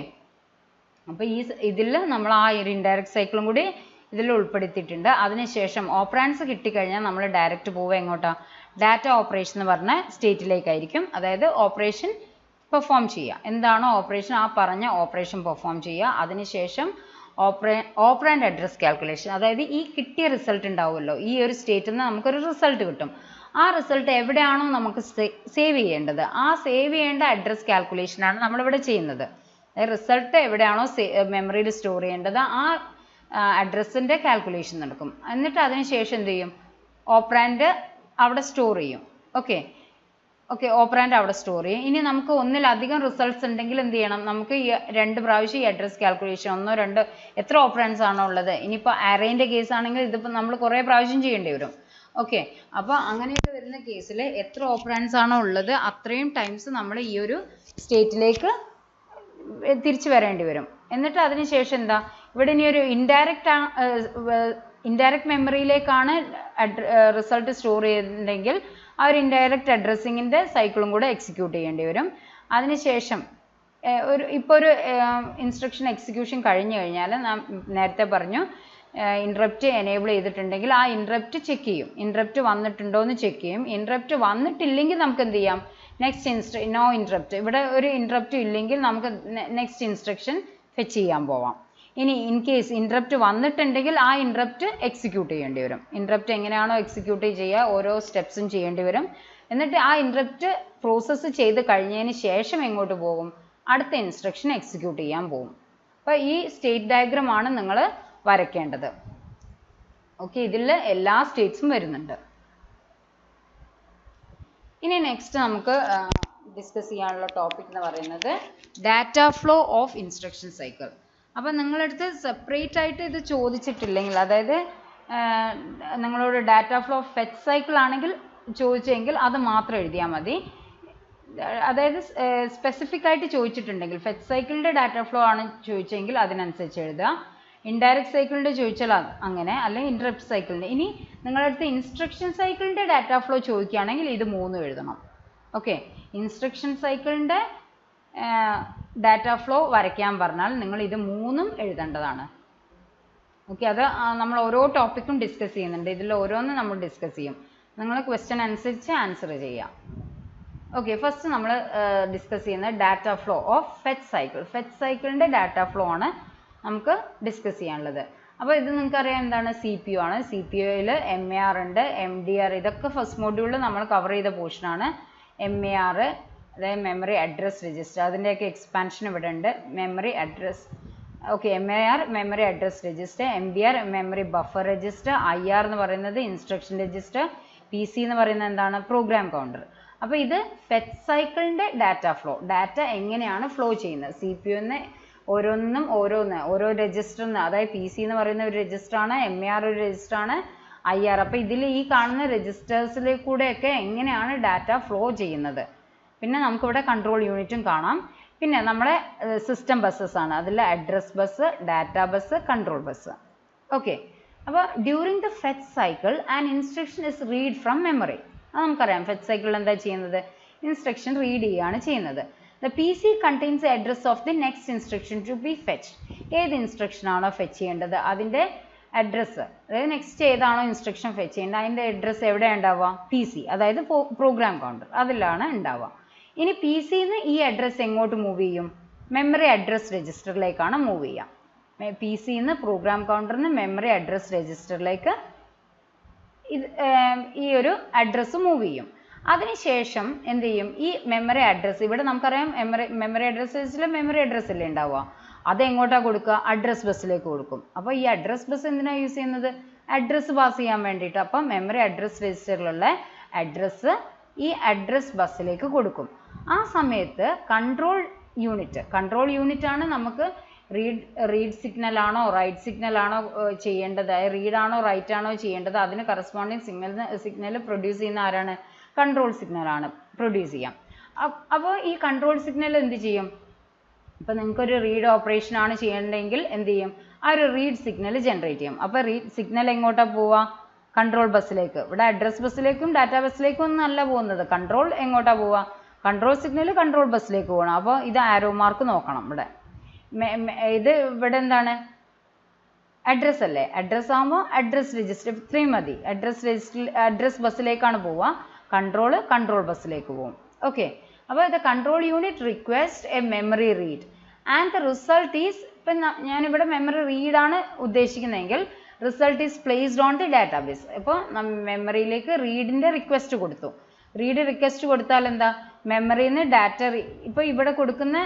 അപ്പോൾ ഇതിൽ നമ്മൾ ആ ഒരു ഇൻഡയറക്റ്റ് സൈക്കിളും കൂടി ഇതിൽ ഉൾപ്പെടുത്തിയിട്ടുണ്ട്. അതിനുശേഷം ഓപ്പറാൻഡ്സ് കിട്ടിക്കഴിഞ്ഞാൽ നമ്മൾ ഡയറക്റ്റ് പോവുക എങ്ങോട്ടാ, ഡാറ്റ ഓപ്പറേഷൻ എന്ന് പറഞ്ഞ സ്റ്റേറ്റിലേക്കായിരിക്കും. അതായത് ഓപ്പറേഷൻ പെർഫോം ചെയ്യുക, എന്താണോ ഓപ്പറേഷൻ ആ പറഞ്ഞ ഓപ്പറേഷൻ പെർഫോം ചെയ്യുക. അതിനുശേഷം ഓപ്പറാൻഡ് അഡ്രസ് കാൽക്കുലേഷൻ, അതായത് ഈ കിട്ടിയ റിസൾട്ട് ഉണ്ടാവുമല്ലോ, ഈ ഒരു സ്റ്റേറ്റിൽ നിന്ന് നമുക്കൊരു റിസൾട്ട് കിട്ടും. ആ റിസൾട്ട് എവിടെയാണോ നമുക്ക് സേവ് ചെയ്യേണ്ടത് ആ സേവ് ചെയ്യേണ്ട അഡ്രസ് കാൽക്കുലേഷനാണ് നമ്മളിവിടെ ചെയ്യുന്നത്. റിസൾട്ട് എവിടെയാണോ മെമ്മറിയിൽ സ്റ്റോർ ചെയ്യേണ്ടത് ആ അഡ്രസ്സിൻ്റെ കാൽക്കുലേഷൻ നടക്കും. എന്നിട്ട് അതിനുശേഷം എന്ത് ചെയ്യും, ഓപ്പറാൻഡ് അവിടെ സ്റ്റോർ ചെയ്യും. ഓക്കെ, ഓപ്പറാൻഡ് അവിടെ സ്റ്റോർ ചെയ്യും. ഇനി നമുക്ക് ഒന്നിലധികം റിസൾട്ട്സ് ഉണ്ടെങ്കിൽ എന്ത് ചെയ്യണം, നമുക്ക് ഈ 2 പ്രാവശ്യം ഈ അഡ്രസ് കാൽക്കുലേഷൻ, 1 2 എത്ര ഓപ്പറാൻഡ്സ് ആണോ ഉള്ളത്, ഇനിയിപ്പോൾ അറേൻ്റെ കേസ് ആണെങ്കിൽ ഇതിപ്പോൾ നമ്മൾ കുറേ പ്രാവശ്യം ചെയ്യേണ്ടി വരും. ഓക്കെ, അപ്പോൾ അങ്ങനെയൊക്കെ വരുന്ന കേസിൽ എത്ര ഓപ്പറാൻഡ്സ് ആണോ ഉള്ളത് അത്രയും ടൈംസ് നമ്മൾ ഈ ഒരു സ്റ്റേറ്റിലേക്ക് തിരിച്ചു വരേണ്ടി വരും. എന്നിട്ട് അതിനുശേഷം എന്താ, ഇവിടെ ഇനി ഒരു ഇൻഡയറക്റ്റ് മെമ്മറിയിലേക്കാണ് റിസൾട്ട് സ്റ്റോർ ചെയ്യുന്നുണ്ടെങ്കിൽ ആ ഒരു ഇൻഡയറക്റ്റ് അഡ്രസ്സിങ്ങിൻ്റെ സൈക്കിളും കൂടെ എക്സിക്യൂട്ട് ചെയ്യേണ്ടി വരും. അതിനുശേഷം ഇപ്പോൾ ഒരു ഇൻസ്ട്രക്ഷൻ എക്സിക്യൂഷൻ കഴിഞ്ഞു കഴിഞ്ഞാൽ നേരത്തെ പറഞ്ഞു ഇൻറ്ററപ്റ്റ് എനേബിൾ ചെയ്തിട്ടുണ്ടെങ്കിൽ ആ ഇൻറ്ററപ്റ്റ് ചെക്ക് ചെയ്യും, ഇൻറ്ററപ്റ്റ് വന്നിട്ടുണ്ടോ എന്ന് ചെക്ക് ചെയ്യും. ഇൻറ്ററപ്റ്റ് വന്നിട്ടില്ലെങ്കിൽ നമുക്ക് എന്ത് ചെയ്യാം, നെക്സ്റ്റ് നോ ഇൻറ്ററപ്റ്റ്, ഇവിടെ ഒരു ഇൻറ്ററപ്റ്റ് ഇല്ലെങ്കിൽ നമുക്ക് നെക്സ്റ്റ് ഇൻസ്ട്രക്ഷൻ ഫെച്ച് ചെയ്യാൻ പോവാം. ഇനി ഇൻ കേസ് ഇൻറ്ററപ്റ്റ് വന്നിട്ടുണ്ടെങ്കിൽ ആ ഇൻറ്ററപ്റ്റ് എക്സിക്യൂട്ട് ചെയ്യേണ്ടി വരും. ഇൻറ്ററപ്റ്റ് എങ്ങനെയാണോ എക്സിക്യൂട്ട് ചെയ്യുക ഓരോ സ്റ്റെപ്സും ചെയ്യേണ്ടി വരും. എന്നിട്ട് ആ ഇൻറ്ററപ്റ്റ് പ്രോസസ്സ് ചെയ്ത് കഴിഞ്ഞതിന് ശേഷം എങ്ങോട്ട് പോകും, അടുത്ത ഇൻസ്ട്രക്ഷൻ എക്സിക്യൂട്ട് ചെയ്യാൻ പോകും. അപ്പോൾ ഈ സ്റ്റേറ്റ് ഡയഗ്രാം ആണ് നിങ്ങൾ വരയ്ക്കേണ്ടത്. ഓക്കെ, ഇതിൽ എല്ലാ സ്റ്റേറ്റ്സും വരുന്നുണ്ട്. ഇനി നെക്സ്റ്റ് നമുക്ക് ഡിസ്കസ് ചെയ്യാനുള്ള ടോപ്പിക് എന്ന് പറയുന്നത് data flow of instruction cycle. അപ്പം നിങ്ങളടുത്ത് സെപ്പറേറ്റ് ആയിട്ട് ഇത് ചോദിച്ചിട്ടില്ലെങ്കിൽ, അതായത് നിങ്ങളോട് data flow of fetch cycle ആണെങ്കിൽ ചോദിച്ചെങ്കിൽ അത് മാത്രം എഴുതിയാൽ മതി. അതായത് സ്പെസിഫിക് ആയിട്ട് ചോദിച്ചിട്ടുണ്ടെങ്കിൽ ഫെച്ച് സൈക്കിളിൻ്റെ ഡാറ്റ ഫ്ലോ ആണ് ചോദിച്ചെങ്കിൽ അതിനനുസരിച്ച് എഴുതുക. ഇൻഡയറക്റ്റ് സൈക്കിളിൻ്റെ ചോദിച്ചാൽ അങ്ങനെ, അല്ലെങ്കിൽ ഇൻറ്ററപ്റ്റ് സൈക്കിളിൻ്റെ. ഇനി നിങ്ങളടുത്ത് ഇൻസ്ട്രക്ഷൻ സൈക്കിളിൻ്റെ ഡാറ്റ ഫ്ലോ ചോദിക്കുകയാണെങ്കിൽ ഇത് 3 എഴുതണം. ഓക്കെ, ഇൻസ്ട്രക്ഷൻ സൈക്കിളിൻ്റെ ഡാറ്റ ഫ്ലോ വരയ്ക്കാൻ പറഞ്ഞാൽ നിങ്ങൾ ഇത് 3 എഴുതേണ്ടതാണ്. ഓക്കെ, അത് നമ്മൾ ഓരോ ടോപ്പിക്കും ഡിസ്കസ് ചെയ്യുന്നുണ്ട്, ഇതിൽ ഓരോന്നും നമ്മൾ ഡിസ്കസ് ചെയ്യും. നിങ്ങൾ ക്വസ്റ്റ്യൻ അനുസരിച്ച് ആൻസർ ചെയ്യാം. ഓക്കെ, ഫസ്റ്റ് നമ്മൾ ഡിസ്കസ് ചെയ്യുന്നത് data flow of fetch cycle. Fetch സൈക്കിളിൻ്റെ ഡാറ്റ ഫ്ലോ ആണ് നമുക്ക് ഡിസ്കസ് ചെയ്യാനുള്ളത്. അപ്പോൾ ഇത് നിങ്ങൾക്കറിയാം എന്താണ് CPU ആണ്. CPU-യിൽ MAR ഉണ്ട്, MDR, ഇതൊക്കെ ഫസ്റ്റ് മോഡ്യൂളിൽ നമ്മൾ കവർ ചെയ്ത പോർഷനാണ്. MAR അതായത് മെമ്മറി അഡ്രസ് രജിസ്റ്റർ, അതിൻ്റെയൊക്കെ എക്സ്പാൻഷൻ ഇവിടെ ഉണ്ട്. Memory address MAR memory address register, MBR memory buffer register, IR എന്ന് പറയുന്നത് ഇൻസ്ട്രക്ഷൻ രജിസ്റ്റർ, PC എന്ന് പറയുന്നത് എന്താണ് പ്രോഗ്രാം കൗണ്ടർ. അപ്പോൾ ഇത് ഫെച്ച് സൈക്കിളിൻ്റെ ഡാറ്റ ഫ്ലോ, ഡാറ്റ എങ്ങനെയാണ് ഫ്ലോ ചെയ്യുന്നത് CPU-ന്ന് ഓരോ രജിസ്റ്ററിന്, അതായത് PC എന്ന് പറയുന്ന ഒരു രജിസ്റ്ററാണ്, MAR ഒരു രജിസ്റ്ററാണ്, IR. അപ്പോൾ ഇതിൽ ഈ കാണുന്ന രജിസ്റ്റേഴ്സിലേക്കൂടെയൊക്കെ എങ്ങനെയാണ് ഡാറ്റ ഫ്ലോ ചെയ്യുന്നത്. പിന്നെ നമുക്കിവിടെ കൺട്രോൾ യൂണിറ്റും കാണാം. പിന്നെ നമ്മുടെ സിസ്റ്റം ബസ്സസ് ആണ്, അതിൽ address bus, data bus, control bus. Okay, അപ്പോൾ during the fetch cycle an instruction is read from memory. അത് നമുക്കറിയാം, ഫെച്ച് സൈക്കിളിൽ എന്താ ചെയ്യുന്നത്, ഇൻസ്ട്രക്ഷൻ റീഡ് ചെയ്യുകയാണ് ചെയ്യുന്നത്. The PC contains the address of the next instruction to be fetch. ഏത് instruction ആണോ ഫെച്ച് ചെയ്യേണ്ടത് അതിൻ്റെ അഡ്രസ്സ്, അതായത് നെക്സ്റ്റ് ഏതാണോ ഇൻസ്ട്രക്ഷൻ ഫെച്ച് ചെയ്യേണ്ടത് അതിൻ്റെ അഡ്രസ്സ് എവിടെയാണ് ഉണ്ടാവുക, PC, അതായത് പ്രോഗ്രാം കൗണ്ടർ, അതിലാണ് ഉണ്ടാവുക. ഇനി PC-ന്ന് ഈ അഡ്രസ്സ് എങ്ങോട്ട് മൂവ് ചെയ്യും, മെമ്മറി അഡ്രസ് രജിസ്റ്ററിലേക്കാണ് മൂവ് ചെയ്യുക. PC-ന്ന് പ്രോഗ്രാം കൗണ്ടറിന് മെമ്മറി അഡ്രസ് രജിസ്റ്ററിലേക്ക് ഈ ഒരു അഡ്രസ്സ് മൂവ് ചെയ്യും. അതിനുശേഷം എന്ത് ചെയ്യും, ഈ മെമ്മറി അഡ്രസ്സ്, ഇവിടെ നമുക്കറിയാം മെമ്മറി അഡ്രസ് രജിസ്റ്ററിൽ മെമ്മറി അഡ്രസ് അല്ലേ ഉണ്ടാവുക, അത് എങ്ങോട്ടാണ് കൊടുക്കുക, അഡ്രസ് ബസ്സിലേക്ക് കൊടുക്കും. അപ്പോൾ ഈ അഡ്രസ് ബസ് എന്തിനാണ് യൂസ് ചെയ്യുന്നത്, അഡ്രസ്സ് പാസ് ചെയ്യാൻ വേണ്ടിയിട്ട്. അപ്പോൾ മെമ്മറി അഡ്രസ് രജിസ്റ്ററിലുള്ള അഡ്രസ്സ് ഈ അഡ്രസ് ബസ്സിലേക്ക് കൊടുക്കും. ആ സമയത്ത് കൺട്രോൾ യൂണിറ്റ് ആണ് നമുക്ക് റീഡ് സിഗ്നൽ ആണോ റൈറ്റ് സിഗ്നൽ ആണോ ചെയ്യേണ്ടത്, റീഡ് ആണോ റൈറ്റ് ആണോ ചെയ്യേണ്ടത്, അതിന് കറസ്പോണ്ടിങ് സിഗ്നൽ പ്രൊഡ്യൂസ് ചെയ്യുന്ന ആരാണ്, കൺട്രോൾ സിഗ്നൽ ആണ് പ്രൊഡ്യൂസ് ചെയ്യാം. അപ്പോൾ ഈ കൺട്രോൾ സിഗ്നൽ എന്ത് ചെയ്യും, ഇപ്പോൾ നിങ്ങൾക്കൊരു റീഡ് ഓപ്പറേഷൻ ആണ് ചെയ്യേണ്ടതെങ്കിൽ എന്ത് ചെയ്യും, ആ ഒരു റീഡ് സിഗ്നൽ ജനറേറ്റ് ചെയ്യും. അപ്പോൾ റീഡ് സിഗ്നൽ എങ്ങോട്ടാണ് പോവുക, കൺട്രോൾ ബസ്സിലേക്ക്. ഇവിടെ അഡ്രസ് ബസ്സിലേക്കും ഡാറ്റ ബസ്സിലേക്കും ഒന്നും അല്ല പോകുന്നത്, കൺട്രോൾ എങ്ങോട്ടാണ് പോവുക, കൺട്രോൾ സിഗ്നൽ കൺട്രോൾ ബസ്സിലേക്ക് പോകണം. അപ്പോൾ ഇത് ആരോ മാർക്ക് നോക്കണം. ഇത് ഇവിടെ എന്താണ്, അഡ്രസ് അല്ലേ, അഡ്രസ് ആകുമ്പോൾ അഡ്രസ് രജിസ്റ്റർ ഇത്രയും മതി. അഡ്രസ് ബസ്സിലേക്കാണ് പോവുക, കൺട്രോൾ ബസ്സിലേക്ക് പോകും. ഓക്കെ, അപ്പോൾ ഇത് control unit request a memory read and the result is, ഇപ്പം ഞാനിവിടെ മെമ്മറി റീഡാണ് ഉദ്ദേശിക്കുന്നതെങ്കിൽ result is placed on the data bus. ഇപ്പോൾ മെമ്മറിയിലേക്ക് റീഡിൻ്റെ റിക്വസ്റ്റ് കൊടുത്തു. റീഡ് റിക്വസ്റ്റ് കൊടുത്താൽ എന്താ, മെമ്മറിയിൽ നിന്ന് ഡാറ്റ ഇപ്പോൾ ഇവിടെ കൊടുക്കുന്ന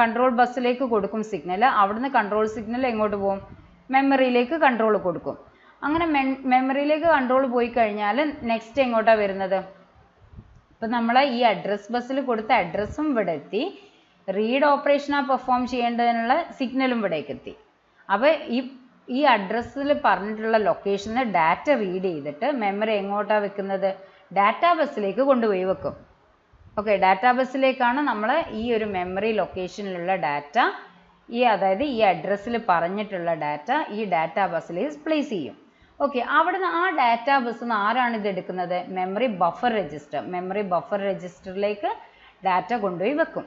കൺട്രോൾ ബസ്സിലേക്ക് കൊടുക്കും സിഗ്നൽ, അവിടുന്ന് കൺട്രോൾ സിഗ്നൽ എങ്ങോട്ട് പോകും, മെമ്മറിയിലേക്ക് കൺട്രോൾ കൊടുക്കും. അങ്ങനെ മെമ്മറിയിലേക്ക് കൺട്രോൾ പോയി കഴിഞ്ഞാൽ നെക്സ്റ്റ് എങ്ങോട്ടാണ് വരുന്നത്, ഇപ്പം നമ്മൾ ഈ അഡ്രസ് ബസ്സിൽ കൊടുത്ത അഡ്രസ്സും ഇവിടെ എത്തി, റീഡ് ഓപ്പറേഷനാണ് പെർഫോം ചെയ്യേണ്ടതിനുള്ള സിഗ്നലും ഇവിടേക്ക് എത്തി. അപ്പോൾ ഈ അഡ്രസ്സിൽ പറഞ്ഞിട്ടുള്ള ലൊക്കേഷനിൽ ഡാറ്റ റീഡ് ചെയ്തിട്ട് മെമ്മറി എങ്ങോട്ടാണ് വെക്കുന്നത്, ഡാറ്റാ ബസ്സിലേക്ക് കൊണ്ടുപോയി വെക്കും. ഓക്കെ, ഡാറ്റാ ബസ്സിലേക്കാണ് നമ്മൾ ഈ ഒരു മെമ്മറി ലൊക്കേഷനിലുള്ള ഡാറ്റ, അതായത് ഈ അഡ്രസ്സിൽ പറഞ്ഞിട്ടുള്ള ഡാറ്റ ഈ ഡാറ്റാ ബസ്സിലേക്ക് പ്ലേസ് ചെയ്യും. ഓക്കെ, അവിടുന്ന് ആ ഡാറ്റാ ബസ്സിൽ നിന്ന് ആരാണ് ഇത് എടുക്കുന്നത്, മെമ്മറി ബഫർ രജിസ്റ്ററിലേക്ക് ഡാറ്റ കൊണ്ടുപോയി വെക്കും.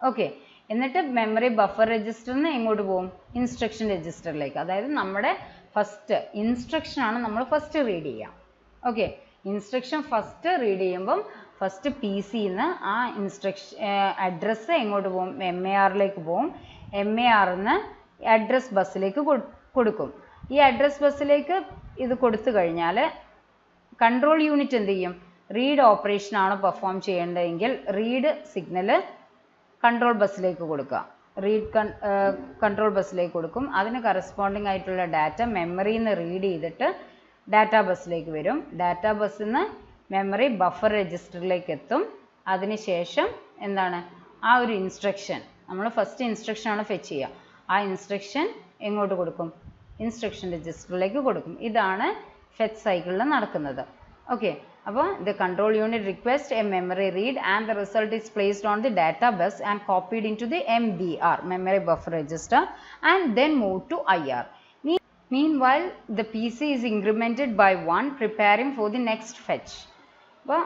ഓക്കെ, എന്നിട്ട് മെമ്മറി ബഫർ രജിസ്റ്ററിൽ നിന്ന് എങ്ങോട്ട് പോകും, ഇൻസ്ട്രക്ഷൻ രജിസ്റ്ററിലേക്ക്. അതായത് നമ്മുടെ ഫസ്റ്റ് ഇൻസ്ട്രക്ഷനാണ് നമ്മൾ ഫസ്റ്റ് റീഡ് ചെയ്യുക. ഓക്കെ, ഇൻസ്ട്രക്ഷൻ ഫസ്റ്റ് റീഡ് ചെയ്യുമ്പം ഫസ്റ്റ് PC-ന്ന് ആ അഡ്രസ്സ് എങ്ങോട്ട് പോകും, MAR-ലേക്ക് പോകും. MAR-ന്ന് അഡ്രസ് ബസ്സിലേക്ക് കൊടുക്കും. ഈ അഡ്രസ് ബസ്സിലേക്ക് ഇത് കൊടുത്തു കഴിഞ്ഞാൽ കൺട്രോൾ യൂണിറ്റ് എന്ത് ചെയ്യും, റീഡ് ഓപ്പറേഷൻ ആണ് പെർഫോം ചെയ്യേണ്ടതെങ്കിൽ റീഡ് സിഗ്നൽ കൺട്രോൾ ബസ്സിലേക്ക് കൊടുക്കുക, കൺട്രോൾ ബസ്സിലേക്ക് കൊടുക്കും. അതിന് കറസ്പോണ്ടിങ് ആയിട്ടുള്ള ഡാറ്റ മെമ്മറിയിൽ നിന്ന് റീഡ് ചെയ്തിട്ട് ഡാറ്റാ ബസ്സിലേക്ക് വരും. ഡാറ്റാ ബസ്സിൽ നിന്ന് മെമ്മറി ബഫർ രജിസ്റ്ററിലേക്ക് എത്തും. അതിനുശേഷം എന്താണ്, ആ ഒരു ഇൻസ്ട്രക്ഷൻ നമ്മൾ ഫസ്റ്റ് ഇൻസ്ട്രക്ഷൻ ആണ് ഫെച്ച് ചെയ്യുക, ആ ഇൻസ്ട്രക്ഷൻ എങ്ങോട്ട് കൊടുക്കും, ഇൻസ്ട്രക്ഷൻ രജിസ്റ്ററിലേക്ക് കൊടുക്കും. ഇതാണ് ഫെച്ച് സൈക്കിളിൽ നടക്കുന്നത്. ഓക്കെ, അപ്പോൾ the control unit requests a memory read and the result is placed on the data bus and copied into the MBR memory buffer register and then moved to IR. Meanwhile, the PC is incremented by 1 preparing for the next fetch. അപ്പോൾ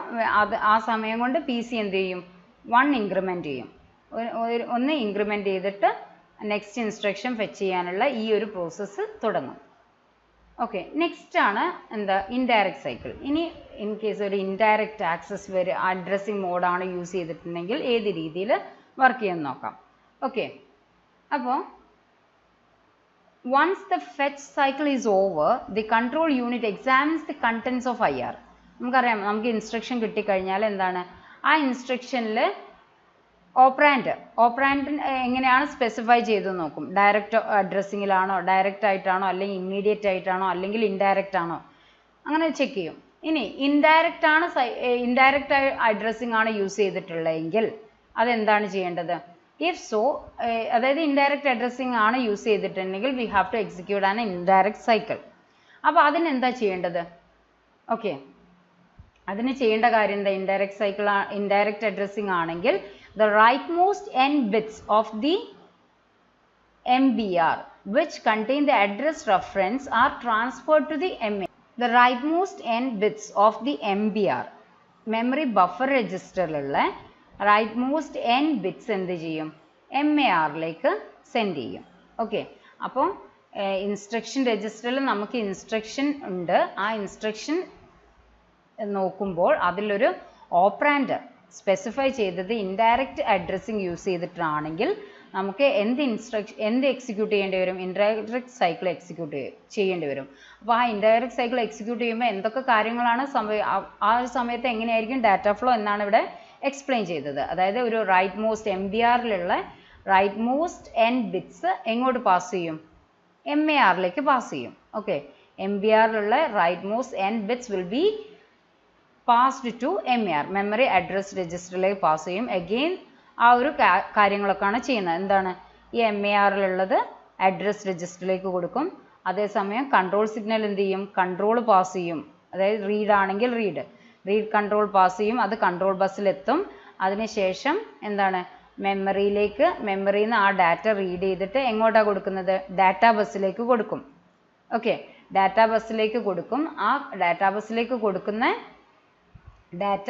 ആ സമയം കൊണ്ട് PC എന്ത് ചെയ്യും, 1 increment ചെയ്യും. ഒന്ന് increment ചെയ്തിട്ട് next instruction fetch ചെയ്യാനുള്ള ഈ ഒരു പ്രോസസ്സ് തുടങ്ങും. ഓക്കെ, നെക്സ്റ്റ് ആണ് എന്താ, ഇൻഡയറക്റ്റ് സൈക്കിൾ. ഇനി ഇൻ കേസ് ഒരു ഇൻഡയറക്റ്റ് ആക്സസ് അഡ്രസ്സിങ് മോഡാണ് യൂസ് ചെയ്തിട്ടുണ്ടെങ്കിൽ ഏത് രീതിയിൽ വർക്ക് ചെയ്യുമെന്ന് നോക്കാം. ഓക്കെ, അപ്പോൾ once the fetch cycle is over, the control unit examines the contents of IR. നമുക്കറിയാം, നമുക്ക് ഇൻസ്ട്രക്ഷൻ കിട്ടിക്കഴിഞ്ഞാൽ എന്താണ് ആ ഇൻസ്ട്രക്ഷനിൽ ഓപ്പറാൻഡ് എങ്ങനെയാണ് സ്പെസിഫൈ ചെയ്ത് നോക്കും. ഡയറക്റ്റ് അഡ്രസ്സിങ്ങിലാണോ, ഡയറക്റ്റ് ആയിട്ടാണോ, അല്ലെങ്കിൽ ഇമ്മീഡിയറ്റ് ആയിട്ടാണോ, അല്ലെങ്കിൽ ഇൻഡയറക്റ്റ് ആണോ, അങ്ങനെ ചെക്ക് ചെയ്യും. ഇനി ഇൻഡയറക്റ്റ് അഡ്രസ്സിംഗ് ആണ് യൂസ് ചെയ്തിട്ടുള്ളതെങ്കിൽ അതെന്താണ് ചെയ്യേണ്ടത്? ഇഫ് സോ, അതായത് ഇൻഡയറക്റ്റ് അഡ്രസ്സിംഗ് ആണ് യൂസ് ചെയ്തിട്ടുണ്ടെങ്കിൽ we have to execute an indirect cycle. അപ്പോൾ അതിനെന്താ ചെയ്യേണ്ടത്? ഓക്കെ, അതിന് ചെയ്യേണ്ട കാര്യം എന്താ? ഇൻഡയറക്റ്റ് അഡ്രസ്സിംഗ് ആണെങ്കിൽ the rightmost n bits of the MBR which contain the address reference are transferred to the MAR. The rightmost n bits of the MBR memory buffer registerലുള്ള rightmost n bits എന്ത് ചെയ്യും? MARലേക്ക് send ചെയ്യും. Okay, അപ്പോൾ instruction രജിസ്റ്ററിൽ നമുക്ക് instruction ഉണ്ട്. ആ instruction നോക്കുമ്പോൾ അതിലൊരു ഓപ്പറാൻഡ് സ്പെസിഫൈ ചെയ്തത് ഇൻഡയറക്റ്റ് അഡ്രസ്സിംഗ് യൂസ് ചെയ്തിട്ടാണെങ്കിൽ നമുക്ക് എന്ത് എക്സിക്യൂട്ട് ചെയ്യേണ്ടി വരും? ഇൻഡയറക്റ്റ് സൈക്കിൾ എക്സിക്യൂട്ട് ചെയ്യേണ്ടി വരും. അപ്പോൾ ആ ഇൻഡയറക്റ്റ് സൈക്കിൾ എക്സിക്യൂട്ട് ചെയ്യുമ്പോൾ എന്തൊക്കെ കാര്യങ്ങളാണ് ആ ഒരു സമയത്ത് എങ്ങനെയായിരിക്കും ഡാറ്റ ഫ്ലോ എന്നാണ് ഇവിടെ എക്സ്പ്ലെയിൻ ചെയ്തത്. അതായത് ഒരു റൈറ്റ് മോസ്റ്റ് MBRലുള്ള റൈറ്റ് മോസ്റ്റ് n ബിറ്റ്സ് എങ്ങോട്ട് പാസ് ചെയ്യും? MARലേക്ക് പാസ് ചെയ്യും. ഓക്കെ, MBRലുള്ള rightmost n bits will be passed to MAR, memory address രജിസ്റ്ററിലേക്ക് പാസ് ചെയ്യും. അഗെയിൻ ആ ഒരു കാര്യങ്ങളൊക്കെയാണ് ചെയ്യുന്നത്. എന്താണ്? ഈ MARലുള്ളത് അഡ്രസ് രജിസ്റ്ററിലേക്ക് കൊടുക്കും. അതേസമയം കൺട്രോൾ സിഗ്നൽ എന്ത് ചെയ്യും? കൺട്രോൾ പാസ് ചെയ്യും. അതായത് റീഡ് ആണെങ്കിൽ റീഡ് കൺട്രോൾ പാസ് ചെയ്യും. അത് കൺട്രോൾ ബസ്സിലെത്തും. അതിനുശേഷം എന്താണ്? മെമ്മറിയിൽ നിന്ന് ആ ഡാറ്റ റീഡ് ചെയ്തിട്ട് എങ്ങോട്ടാണ് കൊടുക്കുന്നത്? ഡാറ്റാ ബസ്സിലേക്ക് കൊടുക്കും. ഓക്കെ, ഡാറ്റാ ബസ്സിലേക്ക് കൊടുക്കും. ആ ഡാറ്റാ ബസ്സിലേക്ക് കൊടുക്കുന്ന ഡാറ്റ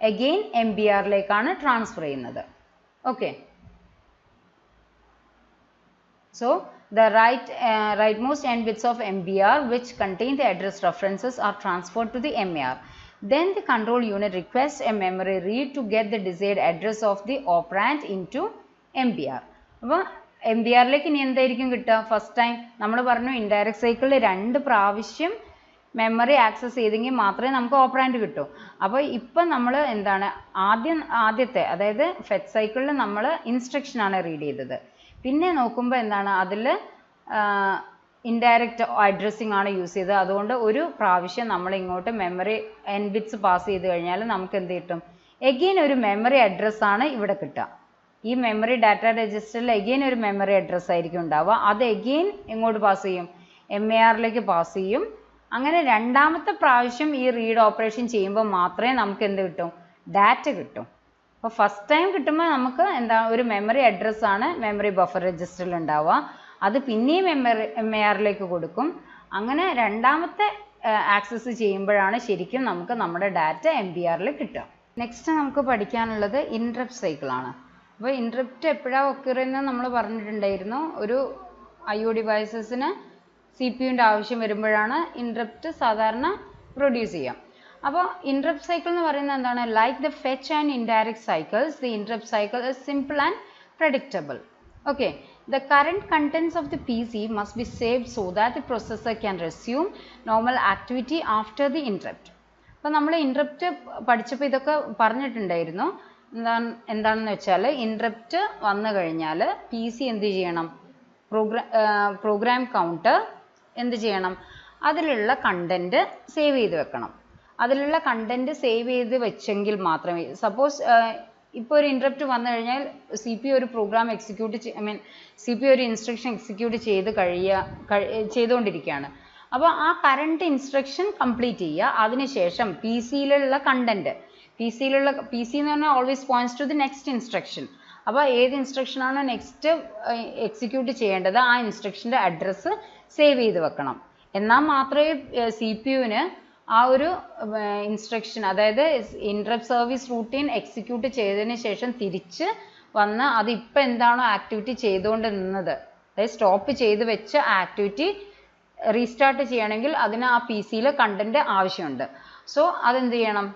അഗെയിൻ MBRലേക്കാണ് ട്രാൻസ്ഫർ ചെയ്യുന്നത്. Okay, so the rightmost n bits of MBR which contain the address references are transferred to the MAR. Then the control unit requests a memory read to get the desired address of the operand into MBR. അപ്പോൾ MBRലേക്ക് ഇനി എന്തായിരിക്കും കിട്ടുക? First time നമ്മൾ പറഞ്ഞു indirect സൈക്കിളിൽ 2 പ്രാവശ്യം memory access ചെയ്തെങ്കിൽ മാത്രമേ നമുക്ക് ഓപ്പറാൻഡ് കിട്ടൂ. അപ്പോൾ ഇപ്പം നമ്മൾ എന്താണ് ആദ്യത്തെ അതായത് ഫെച്ച് സൈക്കിളിൽ നമ്മൾ ഇൻസ്ട്രക്ഷനാണ് റീഡ് ചെയ്തത്. പിന്നെ നോക്കുമ്പോൾ എന്താണ് അതിൽ ഇൻഡയറക്റ്റ് അഡ്രസ്സിംഗ് ആണ് യൂസ് ചെയ്തത്. അതുകൊണ്ട് ഒരു പ്രാവശ്യം നമ്മൾ ഇങ്ങോട്ട് മെമ്മറി n ബിറ്റ്സ് പാസ് ചെയ്ത് കഴിഞ്ഞാൽ നമുക്ക് എന്ത് കിട്ടും? എഗെയിൻ ഒരു മെമ്മറി അഡ്രസ്സാണ് ഇവിടെ കിട്ടുക. ഈ മെമ്മറി ഡാറ്റ രജിസ്റ്ററിൽ എഗെയിൻ ഒരു മെമ്മറി അഡ്രസ്സ് ആയിരിക്കും ഉണ്ടാവുക. അത് എഗെയിൻ എങ്ങോട്ട് പാസ് ചെയ്യും? MARലേക്ക് പാസ് ചെയ്യും. അങ്ങനെ രണ്ടാമത്തെ പ്രാവശ്യം ഈ റീഡ് ഓപ്പറേഷൻ ചെയ്യുമ്പോൾ മാത്രമേ നമുക്ക് എന്ത് കിട്ടും? ഡാറ്റ കിട്ടും. അപ്പോൾ ഫസ്റ്റ് ടൈം കിട്ടുമ്പോൾ നമുക്ക് എന്താ ഒരു മെമ്മറി അഡ്രസ്സാണ് മെമ്മറി ബഫർ രജിസ്റ്ററിൽ ഉണ്ടാവുക. അത് പിന്നെയും MARലേക്ക് കൊടുക്കും. അങ്ങനെ രണ്ടാമത്തെ ആക്സസ് ചെയ്യുമ്പോഴാണ് ശരിക്കും നമുക്ക് നമ്മുടെ ഡാറ്റ MBRൽ കിട്ടുക. നെക്സ്റ്റ് നമുക്ക് പഠിക്കാനുള്ളത് ഇൻട്രപ്റ്റ് സൈക്കിളാണ്. അപ്പോൾ ഇൻട്രപ്റ്റ് എപ്പോഴാണ് ഒക്കർ എന്ന് നമ്മൾ പറഞ്ഞിട്ടുണ്ടായിരുന്നു. ഒരു IO ഡിവൈസസിന് CPU-ൻ്റെ ആവശ്യം വരുമ്പോഴാണ് ഇൻട്രപ്റ്റ് സാധാരണ പ്രൊഡ്യൂസ് ചെയ്യുക. അപ്പോൾ ഇൻട്രപ്റ്റ് സൈക്കിൾ എന്ന് പറയുന്നത് എന്താണ്? Like the fetch and indirect cycles, the interrupt cycle is simple and predictable. Okay, the current contents of the PC must be saved so that the processor can resume normal activity after the interrupt. അപ്പോൾ നമ്മൾ interrupt പഠിച്ചപ്പോൾ ഇതൊക്കെ പറഞ്ഞിട്ടുണ്ടായിരുന്നു. എന്താണെന്ന് വെച്ചാൽ interrupt വന്നു കഴിഞ്ഞാൽ PC എന്ത് ചെയ്യണം? പ്രോഗ്രാം കൗണ്ടർ എന്ത് ചെയ്യണം? അതിലുള്ള കണ്ടൻറ്റ് സേവ് ചെയ്ത് വെക്കണം. അതിലുള്ള കണ്ടൻറ്റ് സേവ് ചെയ്ത് വെച്ചെങ്കിൽ മാത്രമേ, സപ്പോസ് ഇപ്പോൾ ഒരു ഇൻട്രപ്റ്റ് വന്നു കഴിഞ്ഞാൽ CPU ഒരു പ്രോഗ്രാം CPU ഒരു ഇൻസ്ട്രക്ഷൻ എക്സിക്യൂട്ട് ചെയ്തുകൊണ്ടിരിക്കുകയാണ്. അപ്പോൾ ആ കറണ്ട് ഇൻസ്ട്രക്ഷൻ കംപ്ലീറ്റ് ചെയ്യുക. അതിനുശേഷം PC-യിലുള്ള കണ്ടൻറ്റ്, PC എന്ന് പറഞ്ഞാൽ always points to the next instruction. അപ്പോൾ ഏത് ഇൻസ്ട്രക്ഷനാണോ നെക്സ്റ്റ് എക്സിക്യൂട്ട് ചെയ്യേണ്ടത് ആ ഇൻസ്ട്രക്ഷൻ്റെ അഡ്രസ്സ് സേവ് ചെയ്ത് വെക്കണം. എന്നാൽ മാത്രമേ CPU-ന് ആ ഒരു ഇൻസ്ട്രക്ഷൻ, അതായത് ഇൻട്രപ്റ്റ് സർവീസ് റൂട്ടീൻ എക്സിക്യൂട്ട് ചെയ്തതിന് ശേഷം തിരിച്ച് വന്ന് അത് ഇപ്പം എന്താണോ ആക്ടിവിറ്റി ചെയ്തുകൊണ്ട് നിന്നത്, അതായത് സ്റ്റോപ്പ് ചെയ്ത് വെച്ച ആക്ടിവിറ്റി റീസ്റ്റാർട്ട് ചെയ്യണമെങ്കിൽ അതിന് ആ PC-യിലെ കണ്ടൻറ്റ് ആവശ്യമുണ്ട്. സോ അതെന്ത് ചെയ്യണം?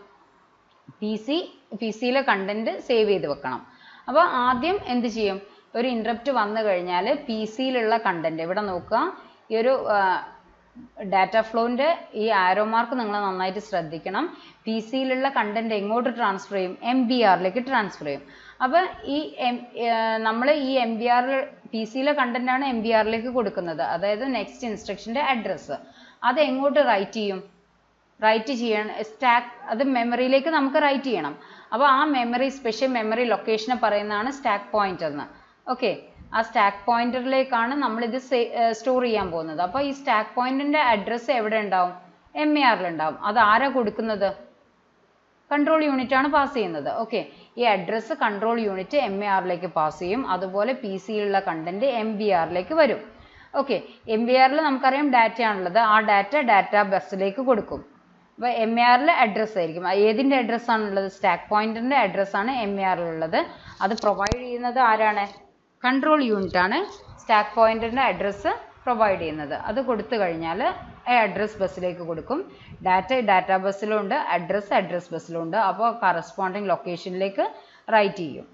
PC-യിലെ കണ്ടൻറ്റ് സേവ് ചെയ്ത് വെക്കണം. അപ്പോൾ ആദ്യം എന്ത് ചെയ്യും? ഒരു ഇൻട്രപ്റ്റ് വന്നു കഴിഞ്ഞാൽ പി സിയിലുള്ള കണ്ടന്റ് ഇവിടെ നോക്കുക, ഈ ഒരു ഡാറ്റ ഫ്ലോൻ്റെ ഈ ആരോ മാർക്ക് നിങ്ങൾ നന്നായിട്ട് ശ്രദ്ധിക്കണം. പി സിയിലുള്ള കണ്ടന്റ് എങ്ങോട്ട് ട്രാൻസ്ഫർ ചെയ്യും? MBRലേക്ക് ട്രാൻസ്ഫർ ചെയ്യും. അപ്പോൾ ഈ നമ്മൾ ഈ MBR പി സിയിലെ കണ്ടന്റാണ് MBRലേക്ക് കൊടുക്കുന്നത്, അതായത് നെക്സ്റ്റ് ഇൻസ്ട്രക്ഷൻ്റെ അഡ്രസ്സ്. അത് എങ്ങോട്ട് റൈറ്റ് ചെയ്യും? റൈറ്റ് ചെയ്യണം സ്റ്റാക്ക്, അത് മെമ്മറിയിലേക്ക് നമുക്ക് റൈറ്റ് ചെയ്യണം. അപ്പോൾ ആ മെമ്മറി സ്പെഷ്യൽ മെമ്മറി ലൊക്കേഷനെ പറയുന്നതാണ് സ്റ്റാക്ക് പോയിന്റർ എന്ന്. ഓക്കെ, ആ സ്റ്റാക്ക് പോയിന്ററിലേക്കാണ് നമ്മളിത് സ്റ്റോർ ചെയ്യാൻ പോകുന്നത്. അപ്പോൾ ഈ സ്റ്റാക്ക് പോയിന്റിന്റെ അഡ്രസ്സ് എവിടെ ഉണ്ടാവും? MARൽ ഉണ്ടാവും. അത് ആരാ കൊടുക്കുന്നത്? കൺട്രോൾ യൂണിറ്റ് ആണ് പാസ് ചെയ്യുന്നത്. ഓക്കെ, ഈ അഡ്രസ്സ് കൺട്രോൾ യൂണിറ്റ് MARലേക്ക് പാസ് ചെയ്യും. അതുപോലെ പി സിയിലുള്ള കണ്ടന്റ് MBRലേക്ക് വരും. ഓക്കെ, MBRൽ നമുക്കറിയാം ഡാറ്റ ആണുള്ളത്, ആ ഡാറ്റ ബസ്സിലേക്ക് കൊടുക്കും. അപ്പോൾ MARൽ അഡ്രസ്സ് ആയിരിക്കും. ഏതിൻ്റെ അഡ്രസ്സ് ആണുള്ളത്? സ്റ്റാക്ക് പോയിന്റിന്റെ അഡ്രസ്സാണ് MARലുള്ളത്. അത് പ്രൊവൈഡ് ചെയ്യുന്നത് ആരാണ്? കൺട്രോൾ യൂണിറ്റ് ആണ് സ്റ്റാക്ക് പോയിന്റിന്റെ അഡ്രസ്സ് പ്രൊവൈഡ് ചെയ്യുന്നത്. അത് കൊടുത്തു കഴിഞ്ഞാൽ അഡ്രസ് ബസ്സിലേക്ക് കൊടുക്കും. ഡാറ്റ ബസ്സിലുണ്ട്, അഡ്രസ് ബസ്സിലുണ്ട്. അപ്പോൾ കറസ്പോണ്ടിങ് ലൊക്കേഷനിലേക്ക് റൈറ്റ് ചെയ്യും.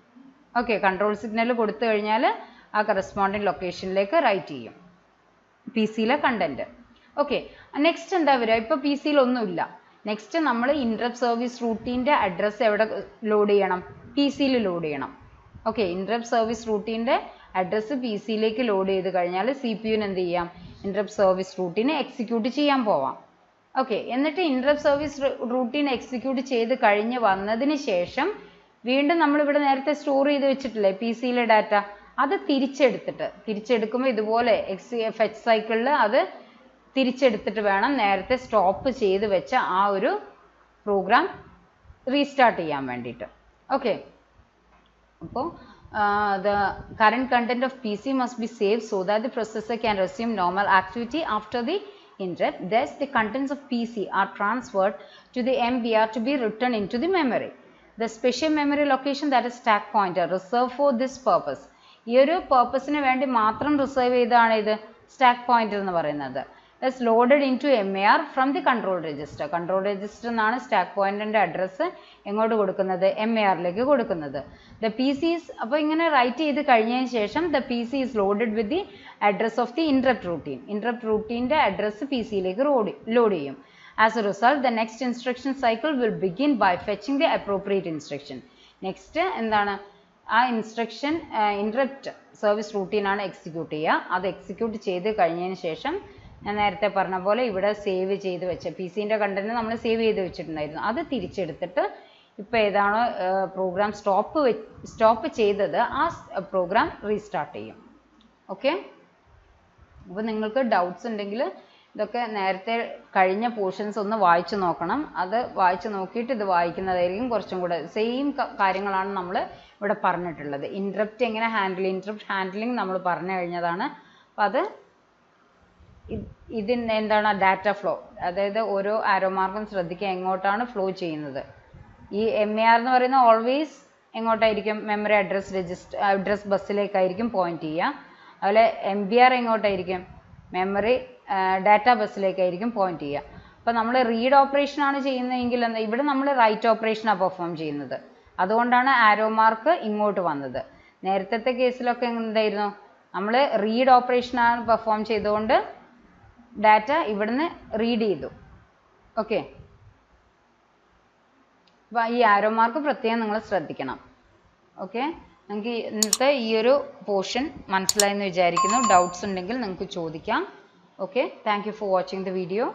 ഓക്കെ, കൺട്രോൾ സിഗ്നൽ കൊടുത്തു കഴിഞ്ഞാൽ ആ കറസ്പോണ്ടിങ് ലൊക്കേഷനിലേക്ക് റൈറ്റ് ചെയ്യും പി സിയിലെ കണ്ടന്റ്. ഓക്കെ, നെക്സ്റ്റ് എന്താ വരിക? ഇപ്പോൾ പി സിയിൽ ഒന്നുമില്ല. നെക്സ്റ്റ് നമ്മൾ ഇൻട്രപ്റ്റ് സർവീസ് റൂട്ടീൻ്റെ അഡ്രസ്സ് എവിടെ ലോഡ് ചെയ്യണം? പി സിയിൽ ലോഡ് ചെയ്യണം. ഓക്കെ, ഇൻട്രപ്റ്റ് സർവീസ് റൂട്ടീൻ്റെ അഡ്രസ്സ് പി സിയിലേക്ക് ലോഡ് ചെയ്ത് കഴിഞ്ഞാൽ CPU എന്ത് ചെയ്യാം? ഇൻട്രപ്റ്റ് സർവീസ് റൂട്ടീനെ എക്സിക്യൂട്ട് ചെയ്യാൻ പോവാം. ഓക്കെ, എന്നിട്ട് ഇൻട്രപ്റ്റ് സർവീസ് റൂട്ടീൻ എക്സിക്യൂട്ട് ചെയ്ത് കഴിഞ്ഞ് വന്നതിന് ശേഷം വീണ്ടും നമ്മളിവിടെ നേരത്തെ സ്റ്റോർ ചെയ്ത് വെച്ചിട്ടില്ലേ പി സിയിലെ ഡാറ്റ, അത് തിരിച്ചെടുക്കുമ്പോൾ ഇതുപോലെ ഫെച്ച് സൈക്കിളിൽ അത് തിരിച്ചെടുത്തിട്ട് വേണം നേരത്തെ സ്റ്റോപ്പ് ചെയ്ത് വെച്ച ആ ഒരു പ്രോഗ്രാം റീസ്റ്റാർട്ട് ചെയ്യാൻ വേണ്ടിയിട്ട്. ഓക്കെ, അപ്പോൾ the current content of PC must be saved so that the processor can resume normal activity after the interrupt. Thus, the contents of PC are transferred to the MBR to be written into the memory. The special memory location, that is stack pointer, reserved for this purpose. ഈ ഒരു പർപ്പസിന് വേണ്ടി മാത്രം reserve ചെയ്താണ് ഇത് stack pointer എന്ന് പറയുന്നത്. is loaded into MAR from the control register. Control register എന്നാണ് സ്റ്റാക്ക് പോയിന്റിന്റെ അഡ്രസ്സ് എങ്ങോട്ട് കൊടുക്കുന്നത്? MARലേക്ക് കൊടുക്കുന്നത്. The PC is, അപ്പോൾ ഇങ്ങനെ റൈറ്റ് ചെയ്ത് കഴിഞ്ഞതിന് ശേഷം the PC is loaded with the address of the interrupt routine. Interrupt routineന്റെ അഡ്രസ്സ് PC യിലേക്ക് ലോഡ് ചെയ്യും. As a result, the next instruction cycle will begin by fetching the appropriate instruction. Next എന്താണ്? ആ instruction interrupt service routine ആണ് execute ചെയ്യുക. അത് execute ചെയ്ത് കഴിഞ്ഞതിന് ശേഷം ഞാൻ നേരത്തെ പറഞ്ഞ പോലെ ഇവിടെ സേവ് ചെയ്ത് വെച്ച പി സിൻ്റെ കണ്ടന്റ് നമ്മൾ സേവ് ചെയ്ത് വെച്ചിട്ടുണ്ടായിരുന്നു. അത് തിരിച്ചെടുത്തിട്ട് ഇപ്പോൾ ഏതാണോ പ്രോഗ്രാം സ്റ്റോപ്പ് ചെയ്തത് ആ പ്രോഗ്രാം റീസ്റ്റാർട്ട് ചെയ്യും. ഓക്കെ, അപ്പോൾ നിങ്ങൾക്ക് ഡൗട്ട്സ് ഉണ്ടെങ്കിൽ ഇതൊക്കെ നേരത്തെ കഴിഞ്ഞ പോർഷൻസ് ഒന്ന് വായിച്ചു നോക്കണം. അത് വായിച്ചു നോക്കിയിട്ട് ഇത് വായിക്കുന്നതായിരിക്കും കുറച്ചും കൂടെ. സെയിം കാര്യങ്ങളാണ് നമ്മൾ ഇവിടെ പറഞ്ഞിട്ടുള്ളത്. ഇൻട്രപ്റ്റ് എങ്ങനെ ഇൻട്രപ്റ്റ് ഹാൻഡ്ലിംഗ് നമ്മൾ പറഞ്ഞു കഴിഞ്ഞതാണ്. അപ്പം അത് ഇതിന് എന്താണ് ഡാറ്റ ഫ്ലോ, അതായത് ഓരോ ആരോ മാർക്കും ശ്രദ്ധിക്കുക എങ്ങോട്ടാണ് ഫ്ലോ ചെയ്യുന്നത്. ഈ MAR എന്ന് പറയുന്നത് ഓൾവേസ് എങ്ങോട്ടായിരിക്കും? മെമ്മറി അഡ്രസ് ബസ്സിലേക്കായിരിക്കും പോയിന്റ് ചെയ്യുക. അതുപോലെ MBR എങ്ങോട്ടായിരിക്കും? മെമ്മറി ഡാറ്റ ബസ്സിലേക്കായിരിക്കും പോയിന്റ് ചെയ്യുക. അപ്പോൾ നമ്മൾ റീഡ് ഓപ്പറേഷൻ ആണ് ചെയ്യുന്നതെങ്കിൽ ഇവിടെ നമ്മൾ റൈറ്റ് ഓപ്പറേഷനാണ് പെർഫോം ചെയ്യുന്നത്. അതുകൊണ്ടാണ് ആരോ മാർക്ക് ഇങ്ങോട്ട് വന്നത്. നേരത്തെ കേസിലൊക്കെ എന്തായിരുന്നു? നമ്മൾ റീഡ് ഓപ്പറേഷനാണ് പെർഫോം ചെയ്തുകൊണ്ട് ഡാറ്റ ഇവിടുന്ന് റീഡ് ചെയ്തു. ഓക്കെ, അപ്പോൾ ഈ ആരോ മാർക്ക് പ്രത്യേകം നിങ്ങൾ ശ്രദ്ധിക്കണം. ഓക്കെ, നിങ്ങൾക്ക് ഇന്നത്തെ ഈ ഒരു പോർഷൻ മനസ്സിലായെന്ന് വിചാരിക്കുന്നു. ഡൗട്ട്സ് ഉണ്ടെങ്കിൽ നിങ്ങൾക്ക് ചോദിക്കാം. Okay, thank you for watching the video.